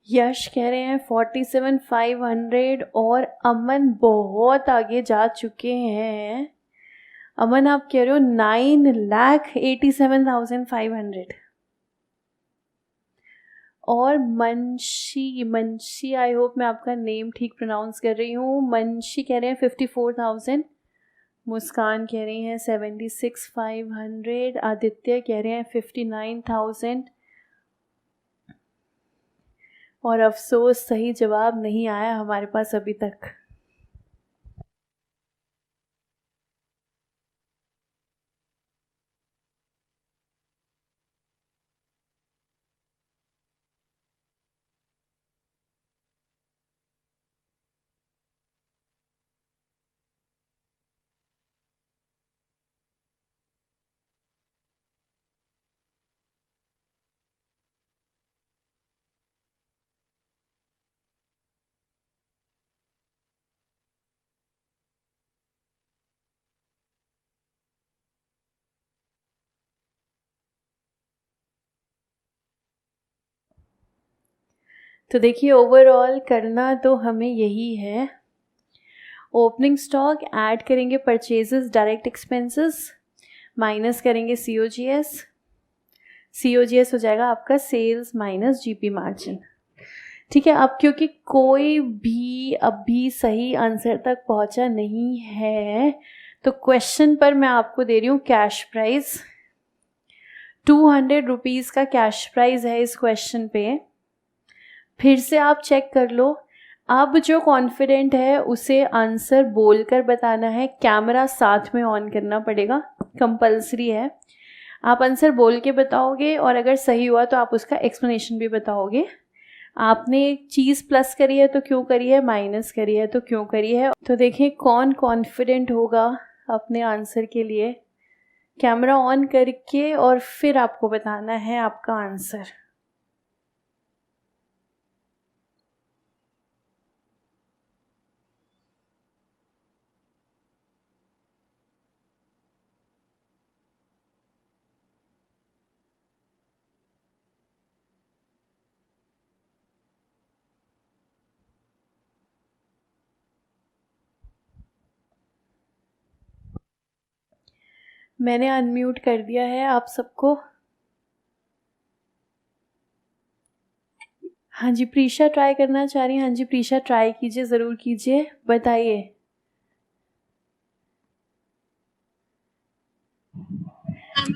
यश कह रहे हैं 47,500 और अमन बहुत आगे जा चुके हैं। अमन आप कह रहे हो 9,87,500। और मनशी आई होप मैं आपका नेम ठीक प्रोनाउंस कर रही हूँ। मनशी कह रहे हैं 54,000। मुस्कान कह रही हैं 76,500। आदित्य कह रहे हैं 59,000। और अफसोस सही जवाब नहीं आया हमारे पास अभी तक। तो देखिए ओवरऑल करना तो हमें यही है। ओपनिंग स्टॉक ऐड करेंगे परचेजेस डायरेक्ट एक्सपेंसेस, माइनस करेंगे COGS। COGS हो जाएगा आपका सेल्स माइनस GP मार्जिन। ठीक है, अब क्योंकि कोई भी अभी सही आंसर तक पहुंचा नहीं है तो क्वेश्चन पर मैं आपको दे रही हूँ कैश प्राइस। 200 रुपीज़ का कैश प्राइस है इस क्वेश्चन पे। फिर से आप चेक कर लो। अब जो कॉन्फिडेंट है उसे आंसर बोलकर बताना है, कैमरा साथ में ऑन करना पड़ेगा, कंपलसरी है। आप आंसर बोल के बताओगे और अगर सही हुआ तो आप उसका एक्सप्लेनेशन भी बताओगे। आपने एक चीज़ प्लस करी है तो क्यों करी है, माइनस करी है तो क्यों करी है। तो देखें कौन कॉन्फिडेंट होगा अपने आंसर के लिए। कैमरा ऑन करके और फिर आपको बताना है आपका आंसर। मैंने अनम्यूट कर दिया है आप सबको। हाँ जी, प्रीशा ट्राई करना चाह रही हैं। हाँ जी प्रीशा, ट्राई कीजिए, ज़रूर कीजिए, बताइए।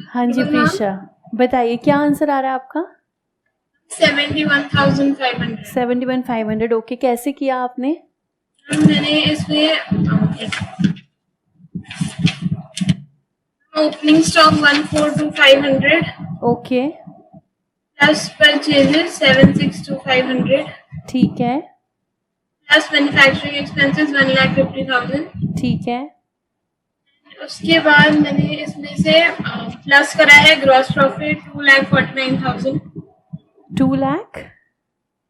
हाँ जी प्रीशा, बताइए क्या आंसर आ रहा है आपका? 71,500। 71,500, ओके। कैसे किया आपने? मैंने इसमें opening stock 142,500 okay, plus purchases 762,500 ठीक है, प्लस मैन्युफैक्चरिंग एक्सपेंसेस 1,50,000। ठीक है, उसके बाद मैंने इसमें से प्लस करा है ग्रॉस प्रॉफिट 2,49,000। 2 लाख,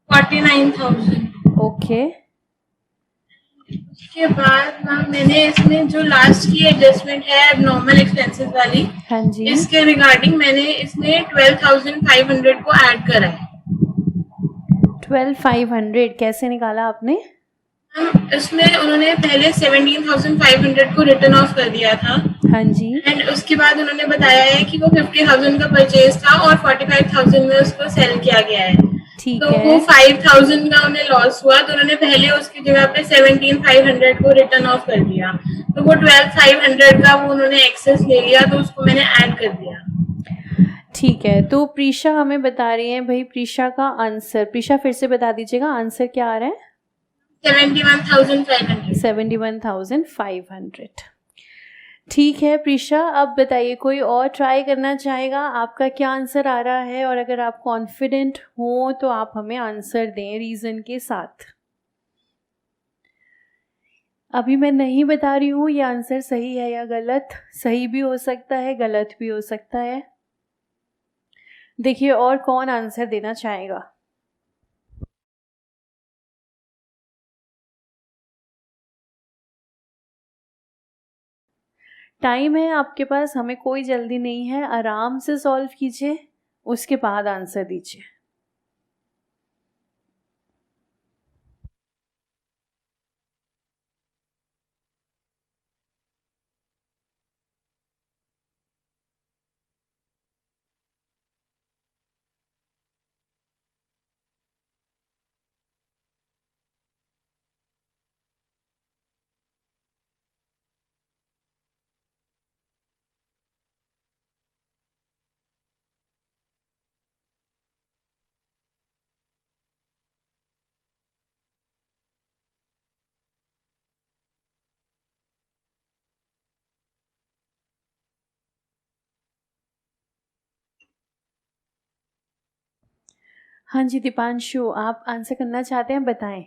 49,000। ओके, उसके बाद मैम मैंने इसमें जो लास्ट की एडजस्टमेंट है एबनॉर्मल एक्सपेंसेस वाली, हाँ जी, इसके रिगार्डिंग मैंने इसमें 12,500 को ऐड करा है। 12,500 कैसे निकाला आपने? इसमें उन्होंने पहले 17,500 को रिटर्न ऑफ कर दिया था हाँ जी, एंड उसके बाद उन्होंने बताया है कि वो 50,000 का परचेज था और 45,000 में उसको सेल किया गया है। ठीक तो है, वो 5,000 का उन्हें लॉस हुआ, तो उन्होंने पहले उसकी जगह पे 17,500 को रिटर्न ऑफ कर दिया। तो वो 12,500 का वो उन्होंने एक्सेस ले लिया, तो उसको मैंने ऐड कर दिया। ठीक है। तो प्रीशा हमें बता रही हैं भाई, प्रीशा का आंसर, प्रीशा फिर से बता दीजिएगा आंसर क्या आ रहा है? 71,500। 71,500, ठीक है प्रीशा। अब बताइए कोई और ट्राई करना चाहेगा? आपका क्या आंसर आ रहा है? और अगर आप कॉन्फिडेंट हो तो आप हमें आंसर दें रीज़न के साथ। अभी मैं नहीं बता रही हूँ ये आंसर सही है या गलत, सही भी हो सकता है, गलत भी हो सकता है। देखिए और कौन आंसर देना चाहेगा। टाइम है आपके पास, हमें कोई जल्दी नहीं है, आराम से सॉल्व कीजिए, उसके बाद आंसर दीजिए। हाँ जी दीपांशु, आप आंसर करना चाहते हैं, बताएं।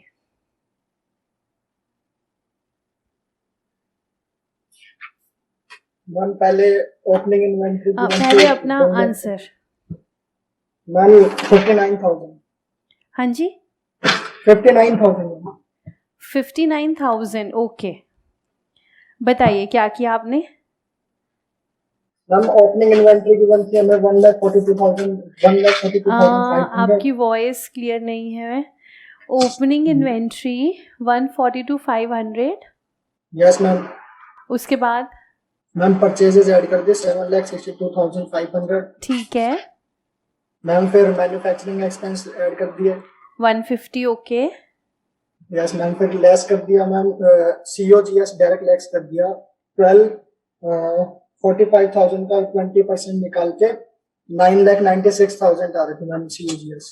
मैम पहले ओपनिंग इन्वेंट्री पहले अपना आंसर। मैम 59,000। हाँ जी 59,000। 59,000, ओके। बताइए क्या किया आपने? मैम ओपनिंग इन्वेंट्री की बनती है हमें 1,42,500। आपकी वॉइस क्लियर नहीं है। Opening inventory 142,500। Yes ma'am. उसके बाद? मैम परचेजेस ऐड कर दिए 7,62,500। ठीक है। मैम फिर मैन्युफैक्चरिंग एक्सपेंस ऐड कर दिए 150, ओके। Yes ma'am. फिर लेस कर दिया मैम COGS डायरेक्ट लेस कर दिया 45,000 का 20% निकाल के 9,96,000 आ रहे थे ma'am COGS।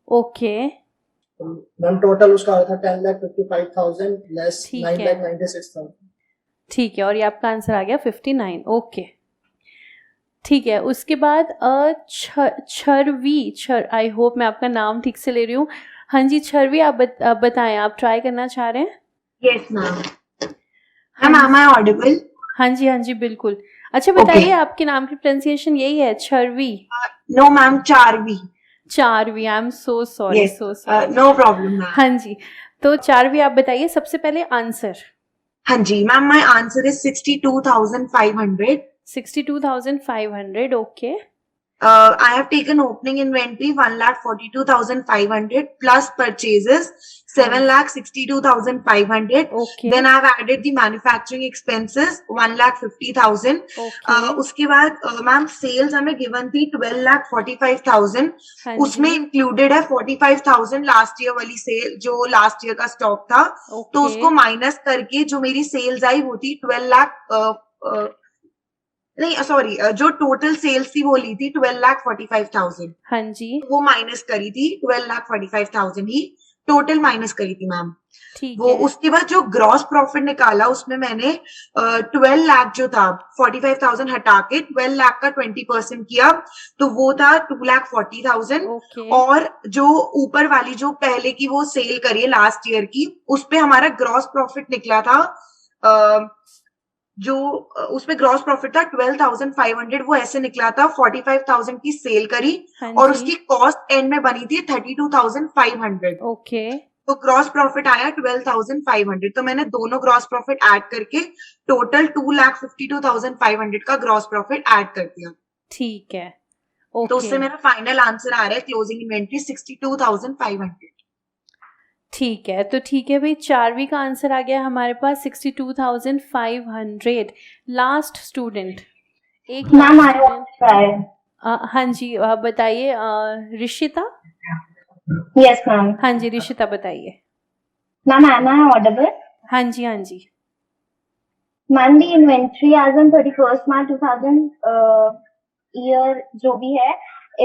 Okay ma'am total उसका आ रहा था 10,55,000 लेस ठीक है। 9,96,000। ठीक है, और ये आपका आंसर आ गया 59, ओके। ठीक है, उसके बाद छरवी, आई होप मैं आपका नाम ठीक से ले रही हूँ। हाँ जी छरवी, आप बताएं, आप ट्राई करना चाह रहे हैं? Yes, ma'am. Ma'am, am I audible? हाँ जी बिल्कुल। अच्छा बताइए आपके नाम की प्रोनाउंसिएशन यही है, छरवी? No, ma'am, Charvi. चारवी, I am so sorry, Yes. So sorry. No problem, ma'am. हाँ जी, तो चारवी आप बताइए सबसे पहले आंसर। हाँ जी, ma'am, my answer is 62,500. 62,500, okay. I have taken opening inventory 1,42,500 plus purchases 7,62,500. Okay. Then I have added the manufacturing expenses 1,50,000. Okay. उसके बाद ma'am sales हमें गिवन थी 12,45,000. हाँ उसमें जी. इंक्लूडेड है 45,000 लास्ट ईयर वाली सेल जो लास्ट ईयर का स्टॉक था. तो Okay. उसको माइनस करके जो मेरी सेल्स आई वो थी 12 लाख नहीं सॉरी जो टोटल सेल्स थी वो ली थी 12,45,000. हाँ जी. वो माइनस करी थी 12,45,000 ही टोटल माइनस करी थी मैम. ठीक वो है. उसके बाद जो ग्रॉस प्रॉफिट निकाला उसमें मैंने 12 लाख जो था 45,000 हटा के 12 लाख का 20% किया तो वो था 2,40,000. Okay. और जो ऊपर वाली जो पहले की वो सेल करी है लास्ट ईयर की उस पे हमारा ग्रॉस प्रॉफिट निकला था जो उसमें ग्रॉस प्रॉफिट था 12,500. वो ऐसे निकला था 45,000 की सेल करी हाँ और जी. उसकी कॉस्ट एंड में बनी थी 32,500. Okay. तो ग्रॉस प्रॉफिट आया 12,500. तो मैंने दोनों ग्रॉस प्रॉफिट ऐड करके टोटल 2,52,500 का ग्रॉस प्रॉफिट ऐड कर दिया. ठीक है. तो उससे Okay. मेरा फाइनल आंसर आ रहा है क्लोजिंग इन्वेंट्री 62,500. ठीक है. तो ठीक है भाई, चारवी का आंसर आ गया हमारे पास 62,500. लास्ट स्टूडेंट एक मैम last student. आई हाँ जी, बताइए. ऋषिता. Yes ma'am. हाँ जी ऋषिता बताइए. Ma'am am I audible? हाँ जी हाँ जी. Ma'am the inventory as on 31st March 2000 year जो भी है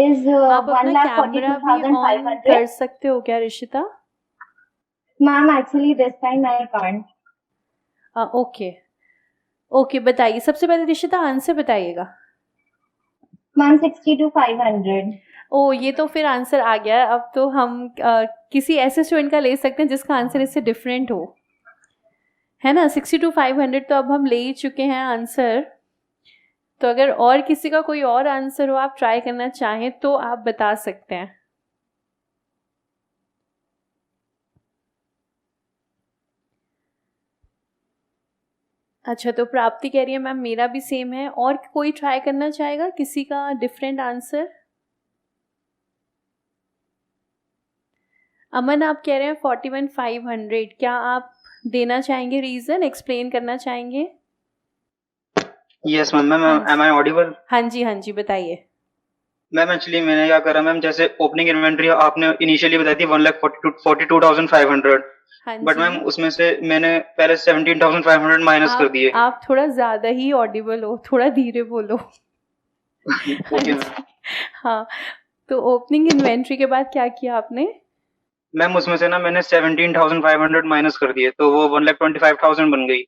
इज आप अपना कैमरा भी ऑन 1,42,500. कर सकते हो क्या Rishita? Ma'am actually this time I can't. Okay. Okay बताइए. सबसे पहले ऋषिता आंसर बताइएगा. मैम 62,500. ओ ये तो फिर आंसर आ गया. अब तो हम किसी ऐसे स्टूडेंट का ले सकते हैं जिसका आंसर इससे डिफरेंट हो, है ना. 62,500 तो अब हम ले ही चुके हैं आंसर. तो अगर और किसी का कोई और आंसर हो, आप ट्राई करना चाहें तो आप बता सकते हैं. अच्छा, तो प्राप्ति कह रही है मैम मेरा भी सेम है. और कोई ट्राई करना चाहेगा किसी का डिफरेंट आंसर? अमन आप कह रहे हैं 41,500. क्या आप देना चाहेंगे रीजन, एक्सप्लेन करना चाहेंगे? Yes ma'am. Ma'am am I audible? हाँ जी हाँ जी बताइए. मैम एक्चुअली मैंने क्या करा मैम, जैसे ओपनिंग इन्वेंट्री आपने इनिशियली बताई थी 1,42,500. हाँ बट जी. मैम उसमें से मैंने पहले 17,500 माइनस कर दिए. आप थोड़ा ज्यादा ही ऑडिबल हो, थोड़ा धीरे बोलो. Okay ma'am. हाँ, तो ओपनिंग इन्वेंट्री के बाद क्या किया आपने? मैम उसमें से ना मैंने 17,500 माइनस कर दिए तो वो 1,25,000 बन गई.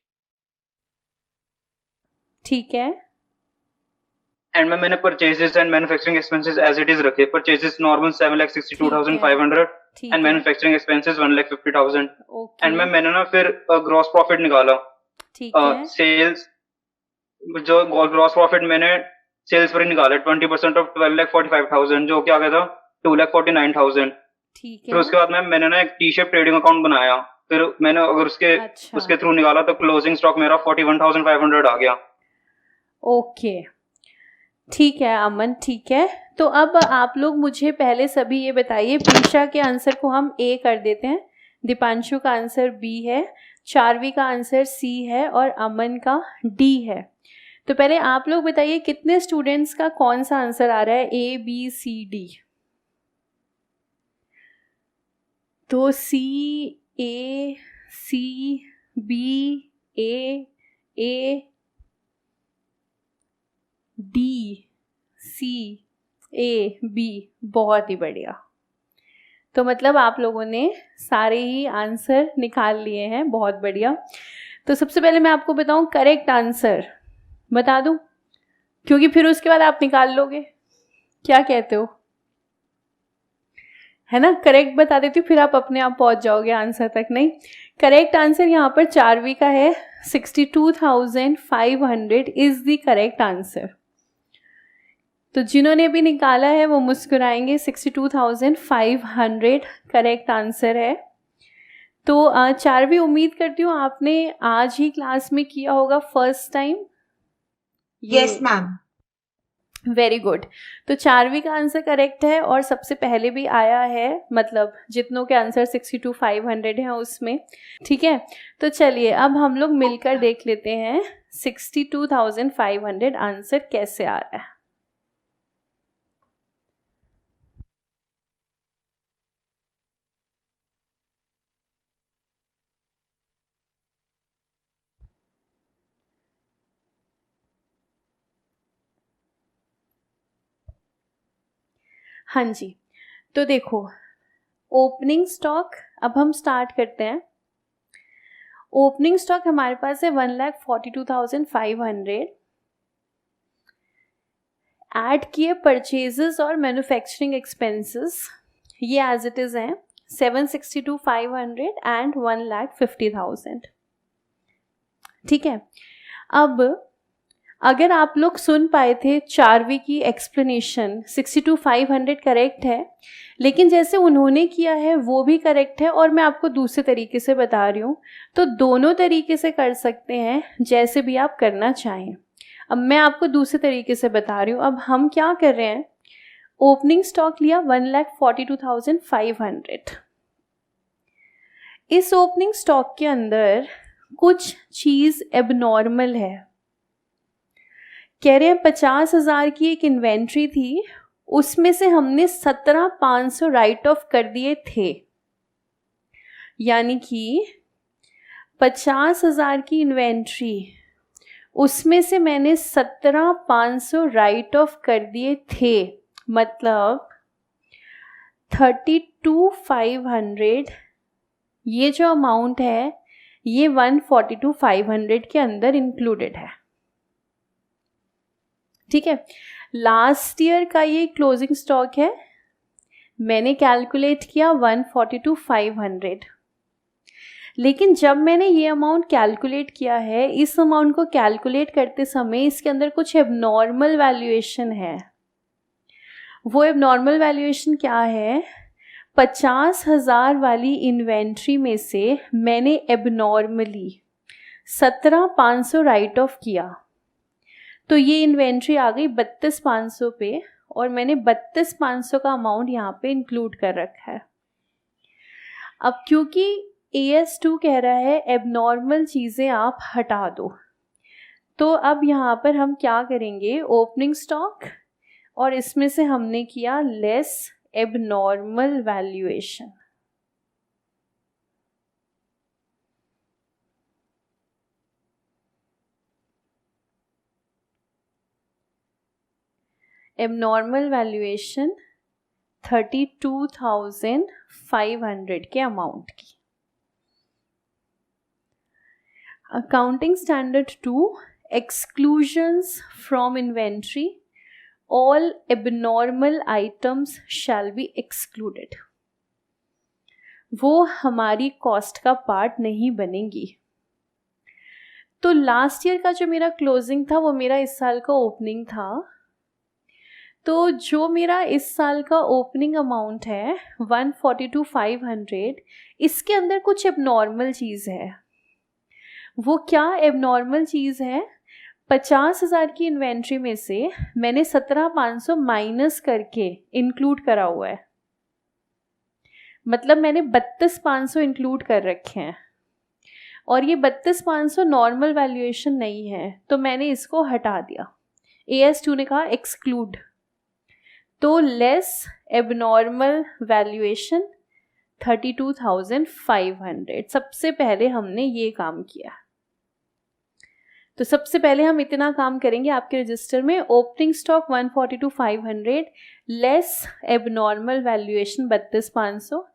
ठीक है. एंड मैम मैंने purchases and manufacturing expenses as it is रखे. परचेजेस नॉर्मल 7,62,500 ठीक एंड है. Manufacturing expenses 1,50,000. Okay. And ma'am मैंने ना फिर ग्रॉस प्रॉफिट निकाला. ठीक है. सेल्स जो ग्रॉस प्रॉफिट मैंने सेल्स पर ही निकाला 20% ऑफ 12,45,000 जो क्या था 2,49,000. ठीक फिर है. उसके बाद मैम मैंने ना एक टी शर्ट ट्रेडिंग अकाउंट बनाया. फिर मैंने अगर अच्छा. उसके थ्रू निकाला तो क्लोजिंग स्टॉक मेरा 41,500 आ गया. ओके ठीक है अमन, ठीक है. तो अब आप लोग मुझे पहले सभी ये बताइए, प्रीशा के आंसर को हम ए कर देते हैं, दीपांशु का आंसर बी है, चारवी का आंसर सी है और अमन का डी है. तो पहले आप लोग बताइए कितने स्टूडेंट्स का कौन सा आंसर आ रहा है, ए बी सी डी. तो C, A, C, B, A, D, C, A, B. बहुत ही बढ़िया. तो मतलब आप लोगों ने सारे ही आंसर निकाल लिए हैं, बहुत बढ़िया. तो सबसे पहले मैं आपको बताऊं करेक्ट आंसर बता दूं, क्योंकि फिर उसके बाद आप निकाल लोगे. क्या कहते हो, है ना? करेक्ट बता देती हूँ, फिर आप अपने आप पहुंच जाओगे आंसर तक. नहीं, करेक्ट आंसर यहाँ पर चारवी का है. 62,500 इज द करेक्ट आंसर. तो जिन्होंने भी निकाला है वो मुस्कुराएंगे. 62,500 करेक्ट आंसर है. तो चारवी उम्मीद करती हूँ आपने आज ही क्लास में किया होगा first time. Yes ma'am. Very good. तो चारवी का आंसर करेक्ट है और सबसे पहले भी आया है, मतलब जितनों के आंसर 62,500 हैं उसमें। ठीक है, तो चलिए अब हम लोग मिलकर देख लेते हैं 62,500 आंसर कैसे आ रहा है। हाँ जी, तो देखो ओपनिंग स्टॉक अब हम स्टार्ट करते हैं। ओपनिंग स्टॉक हमारे पास है 1,42,500। ऐड किए परचेजेस और मैन्युफैक्चरिंग एक्सपेंसेस, ये एज इट इज़ हैं 762,500 एंड 1,50,000। ठीक है, अब अगर आप लोग सुन पाए थे चारवी की एक्सप्लेनेशन, 62,500 करेक्ट है, लेकिन जैसे उन्होंने किया है वो भी करेक्ट है और मैं आपको दूसरे तरीके से बता रही हूँ, तो दोनों तरीके से कर सकते हैं, जैसे भी आप करना चाहें। अब मैं आपको दूसरे तरीके से बता रही हूँ। अब हम क्या कर रहे हैं, ओपनिंग स्टॉक लिया 1,42,500। इस ओपनिंग स्टॉक के अंदर कुछ चीज़ एबनॉर्मल है। कह रहे हैं 50,000 की एक इन्वेंट्री थी, उसमें से हमने 17,500 राइट ऑफ कर दिए थे। यानी कि 50,000 की इन्वेंट्री, उसमें से मैंने 17,500 राइट ऑफ कर दिए थे, मतलब 32,500 ये जो अमाउंट है ये 142,500 के अंदर इंक्लूडेड है। ठीक है, लास्ट ईयर का ये क्लोजिंग स्टॉक है, मैंने कैलकुलेट किया 142,500, लेकिन जब मैंने ये अमाउंट कैलकुलेट किया है, इस अमाउंट को कैलकुलेट करते समय इसके अंदर कुछ एबनॉर्मल वैल्यूएशन है। वो एबनॉर्मल वैल्यूएशन क्या है, 50,000 वाली इन्वेंट्री में से मैंने एबनॉर्मली 17,500 राइट ऑफ किया, तो ये इन्वेंट्री आ गई 32,500 पे, और मैंने 32,500 का अमाउंट यहाँ पे इंक्लूड कर रखा है। अब क्योंकि AS2 कह रहा है एबनॉर्मल चीज़ें आप हटा दो, तो अब यहाँ पर हम क्या करेंगे, ओपनिंग स्टॉक और इसमें से हमने किया less abnormal valuation. Abnormal valuation 32,500 के अमाउंट की। Accounting standard 2, exclusions from inventory, all abnormal items shall be excluded. वो हमारी कॉस्ट का पार्ट नहीं बनेंगी। तो लास्ट ईयर का जो मेरा क्लोजिंग था वो मेरा इस साल का ओपनिंग था, तो जो मेरा इस साल का ओपनिंग अमाउंट है 142,500, इसके अंदर कुछ एबनॉर्मल चीज़ है। वो क्या एबनॉर्मल चीज़ है, 50,000 की इन्वेंट्री में से मैंने 17,500 माइनस करके इंक्लूड करा हुआ है, मतलब मैंने 32,500 इंक्लूड कर रखे हैं, और ये 32,500 नॉर्मल वैल्यूएशन नहीं है, तो मैंने इसको हटा दिया। AS2 ने कहा एक्सक्लूड, तो लेस एबनॉर्मल वैल्यूएशन 32,500। सबसे पहले हमने ये काम किया, तो सबसे पहले हम इतना काम करेंगे आपके रजिस्टर में, opening stock 142,500 less abnormal valuation 32,500।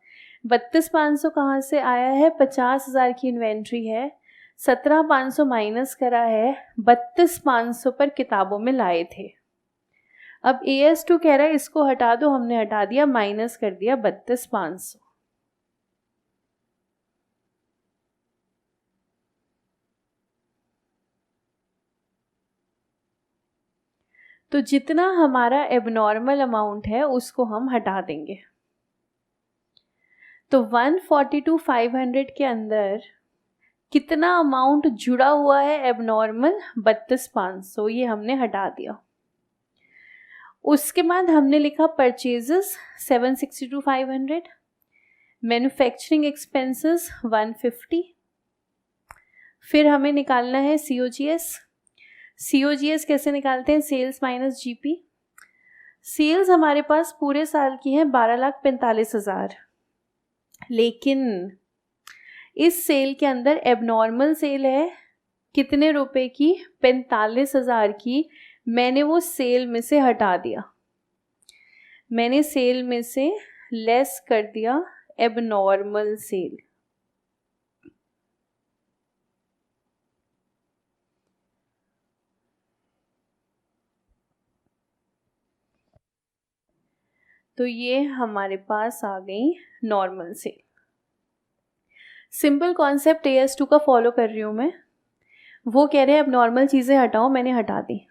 32,500 कहाँ से आया है, 50,000 की इन्वेंट्री है, 17,500 माइनस करा है, 32,500 पर किताबों में लाए थे। अब AS2 कह रहा है इसको हटा दो, हमने हटा दिया, माइनस कर दिया 32,500। तो जितना हमारा एबनॉर्मल अमाउंट है उसको हम हटा देंगे। तो 142,500 के अंदर कितना अमाउंट जुड़ा हुआ है एबनॉर्मल, 32,500, ये हमने हटा दिया। उसके बाद हमने लिखा परचेजेस 762,500, मैन्युफैक्चरिंग एक्सपेंसेस 150, फिर हमें निकालना है COGS। COGS कैसे निकालते हैं? Sales minus GP। सेल्स हमारे पास पूरे साल की है 12,45,000, लेकिन इस सेल के अंदर एबनॉर्मल सेल है कितने रुपए की? 45,000 की। मैंने वो सेल में से हटा दिया, मैंने सेल में से लेस कर दिया एबनॉर्मल सेल। तो ये हमारे पास आ गई normal cell. Simple concept AS2 का फॉलो कर रही हूँ मैं। वो कह रहे हैं एबनॉर्मल चीज़ें हटाओ, मैंने हटा दी।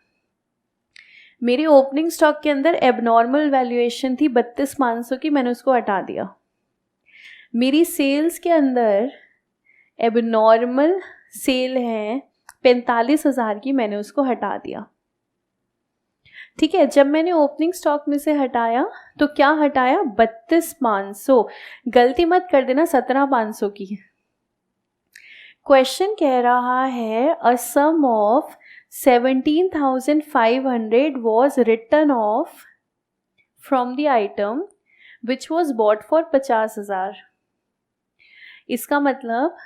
मेरी ओपनिंग स्टॉक के अंदर एबनॉर्मल वैल्यूएशन थी 32,500 की, मैंने उसको हटा दिया। मेरी सेल्स के अंदर एबनॉर्मल सेल है 45,000 की, मैंने उसको हटा दिया। ठीक है, जब मैंने ओपनिंग स्टॉक में से हटाया तो क्या हटाया? 32,500। गलती मत कर देना 17,500 की। क्वेश्चन कह रहा है अ सम of 17,500 was written off from the item which was bought for 50,000। इसका मतलब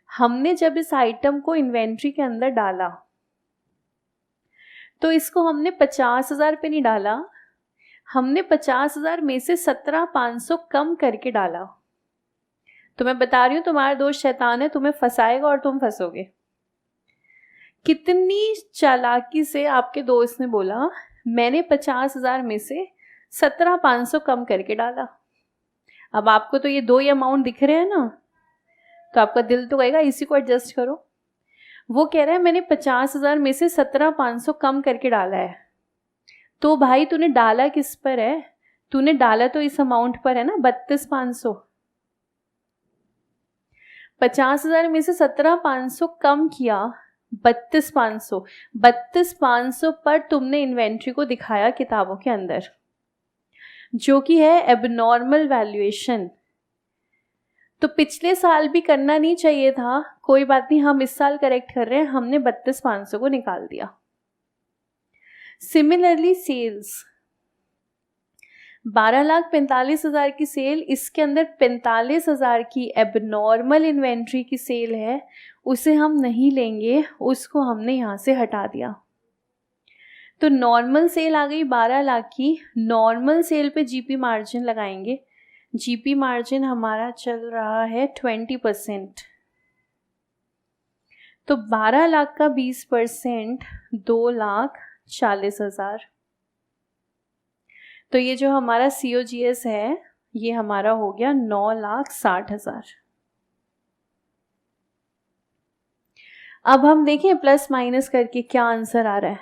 हमने जब इस आइटम को इन्वेंट्री के अंदर डाला तो इसको हमने 50,000 पे नहीं डाला, हमने 50,000 में से 17,500 कम करके डाला। तो मैं बता रही हूँ तुम्हारा दोस्त शैतान है, तुम्हें फंसाएगा और तुम फंसोगे। कितनी चालाकी से आपके दोस्त ने बोला मैंने 50,000 में से 17,500 कम करके डाला। अब आपको तो ये दो ही अमाउंट दिख रहे हैं ना, तो आपका दिल तो कहेगा इसी को एडजस्ट करो। वो कह रहा है मैंने 50,000 में से 17,500 कम करके डाला है। तो भाई तूने डाला किस पर है? तूने डाला तो इस अमाउंट पर है ना, 32,500। 50,000 में से 17,500 कम किया 32,500। 32,500 पर तुमने इन्वेंट्री को दिखाया किताबों के अंदर, जो कि है एबनॉर्मल वैल्यूएशन। तो पिछले साल भी करना नहीं चाहिए था, कोई बात नहीं, हम इस साल करेक्ट कर रहे हैं, हमने 32,500 को निकाल दिया। सिमिलरली सेल्स 12,45,000 की सेल, इसके अंदर 45,000 की एबनॉर्मल इन्वेंट्री की सेल है, उसे हम नहीं लेंगे, उसको हमने यहाँ से हटा दिया। तो नॉर्मल सेल आ गई 12 लाख की। नॉर्मल सेल पे जीपी मार्जिन लगाएंगे। जीपी मार्जिन हमारा चल रहा है 20%। तो 12 लाख का 20% 2,40,000। तो ये जो हमारा COGS है ये हमारा हो गया 9,60,000। अब हम देखें प्लस माइनस करके क्या आंसर आ रहा है।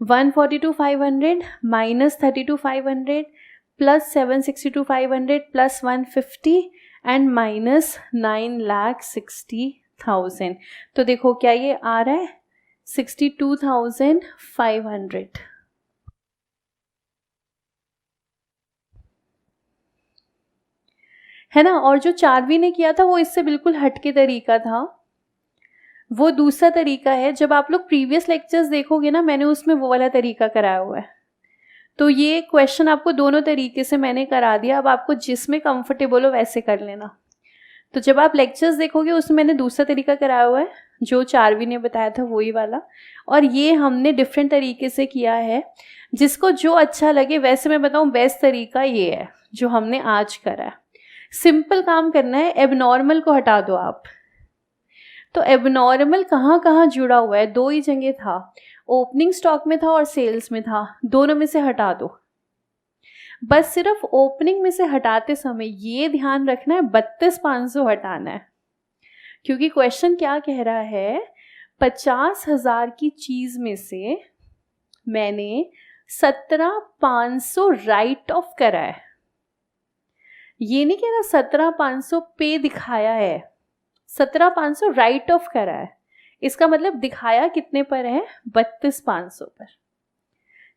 142,500 minus 32,500 plus 762,500 plus 150 and minus 9,60,000। तो देखो क्या ये आ रहा है 62,500। है ना। और जो चार्वी ने किया था वो इससे बिल्कुल हटके तरीका था। वो दूसरा तरीका है, जब आप लोग प्रीवियस लेक्चर्स देखोगे ना, मैंने उसमें वो वाला तरीका कराया हुआ है। तो ये क्वेश्चन आपको दोनों तरीके से मैंने करा दिया, अब आपको जिसमें कंफर्टेबल हो वैसे कर लेना। तो जब आप लेक्चर्स देखोगे उसमें मैंने दूसरा तरीका कराया हुआ है, जो चार्वी ने बताया था वही वाला, और ये हमने डिफरेंट तरीके से किया है। जिसको जो अच्छा लगे, वैसे मैं बताऊँ बेस्ट तरीका ये है जो हमने आज करा है। सिंपल काम करना है, एबनॉर्मल को हटा दो आप। तो एबनॉर्मल कहाँ कहाँ जुड़ा हुआ है? दो ही जगह था, ओपनिंग स्टॉक में था और सेल्स में था, दोनों में से हटा दो। बस सिर्फ ओपनिंग में से हटाते समय ये ध्यान रखना है 32,500 हटाना है, क्योंकि क्वेश्चन क्या कह रहा है 50,000 की चीज में से मैंने 17,500 राइट ऑफ करा है। ये नहीं कह रहा 17,500 पे दिखाया है, 17,500 राइट ऑफ करा है। इसका मतलब दिखाया कितने पर है? 32,500 पर।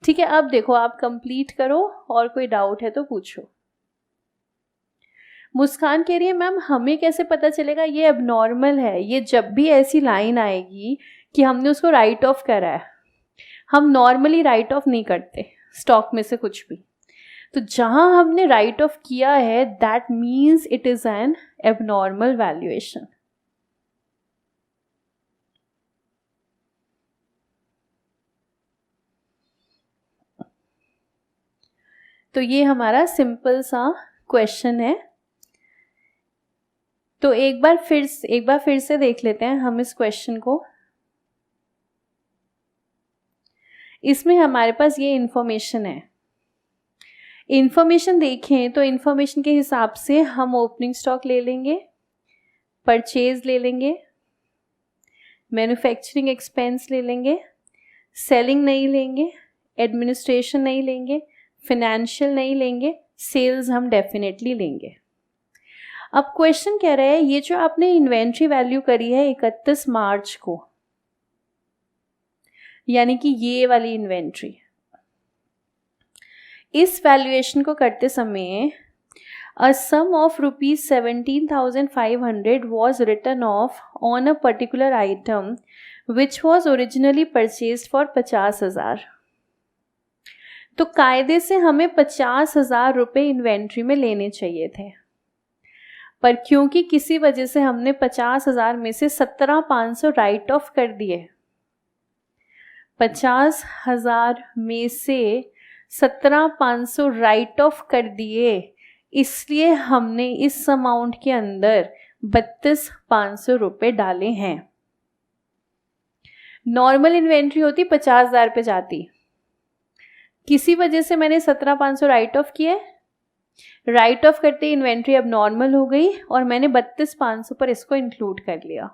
ठीक है, अब देखो आप कंप्लीट करो और कोई डाउट है तो पूछो। मुस्कान कह रही है मैम हमें कैसे पता चलेगा ये एबनॉर्मल है? ये जब भी ऐसी लाइन आएगी कि हमने उसको राइट ऑफ करा है, हम नॉर्मली राइट ऑफ नहीं करते स्टॉक में से कुछ भी, तो जहां हमने राइट ऑफ किया है that means it is an abnormal valuation. तो ये हमारा सिंपल सा क्वेश्चन है। तो एक बार फिर से देख लेते हैं हम इस क्वेश्चन को। इसमें हमारे पास ये इंफॉर्मेशन है। इंफॉर्मेशन देखें तो इंफॉर्मेशन के हिसाब से हम ओपनिंग स्टॉक ले लेंगे, परचेज ले लेंगे, मैन्युफैक्चरिंग एक्सपेंस ले लेंगे, सेलिंग नहीं लेंगे, एडमिनिस्ट्रेशन नहीं लेंगे, फाइनेंशियल नहीं लेंगे, सेल्स हम डेफिनेटली लेंगे। अब क्वेश्चन कह रहा है ये जो आपने इन्वेंट्री वैल्यू करी है 31 मार्च को, यानी कि ये वाली इन्वेंट्री, इस वैल्यूएशन को करते समय a sum of rupees 17,500 was written off on a particular item which was originally purchased for 50,000। तो कायदे से हमें 50,000 रुपये इन्वेंट्री में लेने चाहिए थे, पर क्योंकि किसी वजह से हमने 50,000 में से 17,500 राइट ऑफ कर दिए, 50,000 में से 17,500 राइट ऑफ कर दिए, इसलिए हमने इस अमाउंट के अंदर 32,500 रुपये डाले हैं। नॉर्मल इन्वेंट्री होती 50,000 पे जाती, किसी वजह से मैंने 17,500 राइट ऑफ किए, राइट ऑफ करते इन्वेंट्री अब नॉर्मल हो गई और मैंने 32,500 पर इसको इंक्लूड कर लिया।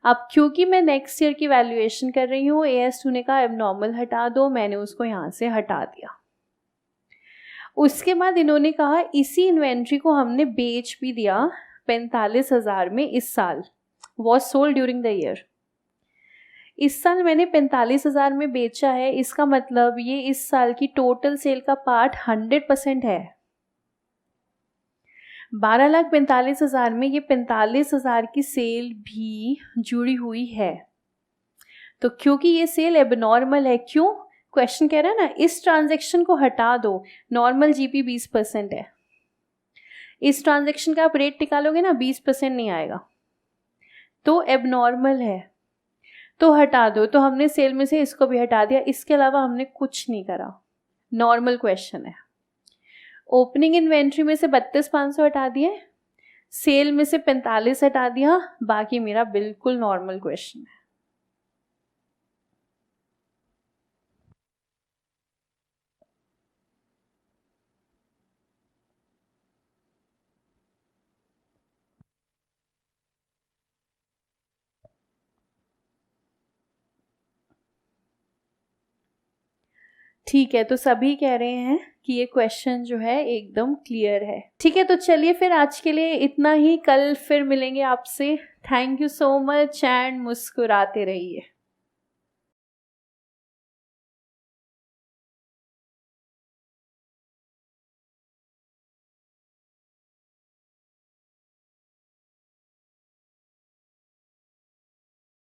अब क्योंकि मैं नेक्स्ट ईयर की वैल्यूएशन कर रही हूँ, AS2 ने कहा एबनॉर्मल हटा दो, मैंने उसको यहाँ से हटा दिया। उसके बाद इन्होंने कहा इसी इन्वेंट्री को हमने बेच भी दिया 45,000 में इस साल, was sold during the year. इस साल मैंने 45,000 में बेचा है, इसका मतलब ये इस साल की टोटल सेल का पार्ट 100% है। 12,45,000 में ये 45,000 की सेल भी जुड़ी हुई है। तो क्योंकि ये सेल एबनॉर्मल है, क्यों? क्वेश्चन कह रहा है ना इस ट्रांजैक्शन को हटा दो, नॉर्मल जीपी 20% है, इस ट्रांजैक्शन का आप रेट निकालोगे ना 20% नहीं आएगा, तो एबनॉर्मल है, तो हटा दो। तो हमने सेल में से इसको भी हटा दिया, इसके अलावा हमने कुछ नहीं करा। नॉर्मल क्वेश्चन है। ओपनिंग इन्वेंट्री में से 32,500 हटा दिए, सेल में से 45 हटा दिया, बाकी मेरा बिल्कुल नॉर्मल क्वेश्चन है। ठीक है, तो सभी कह रहे हैं कि ये क्वेश्चन जो है एकदम क्लियर है। ठीक है, तो चलिए फिर आज के लिए इतना ही, कल फिर मिलेंगे आपसे। Thank you so much and मुस्कुराते रहिए।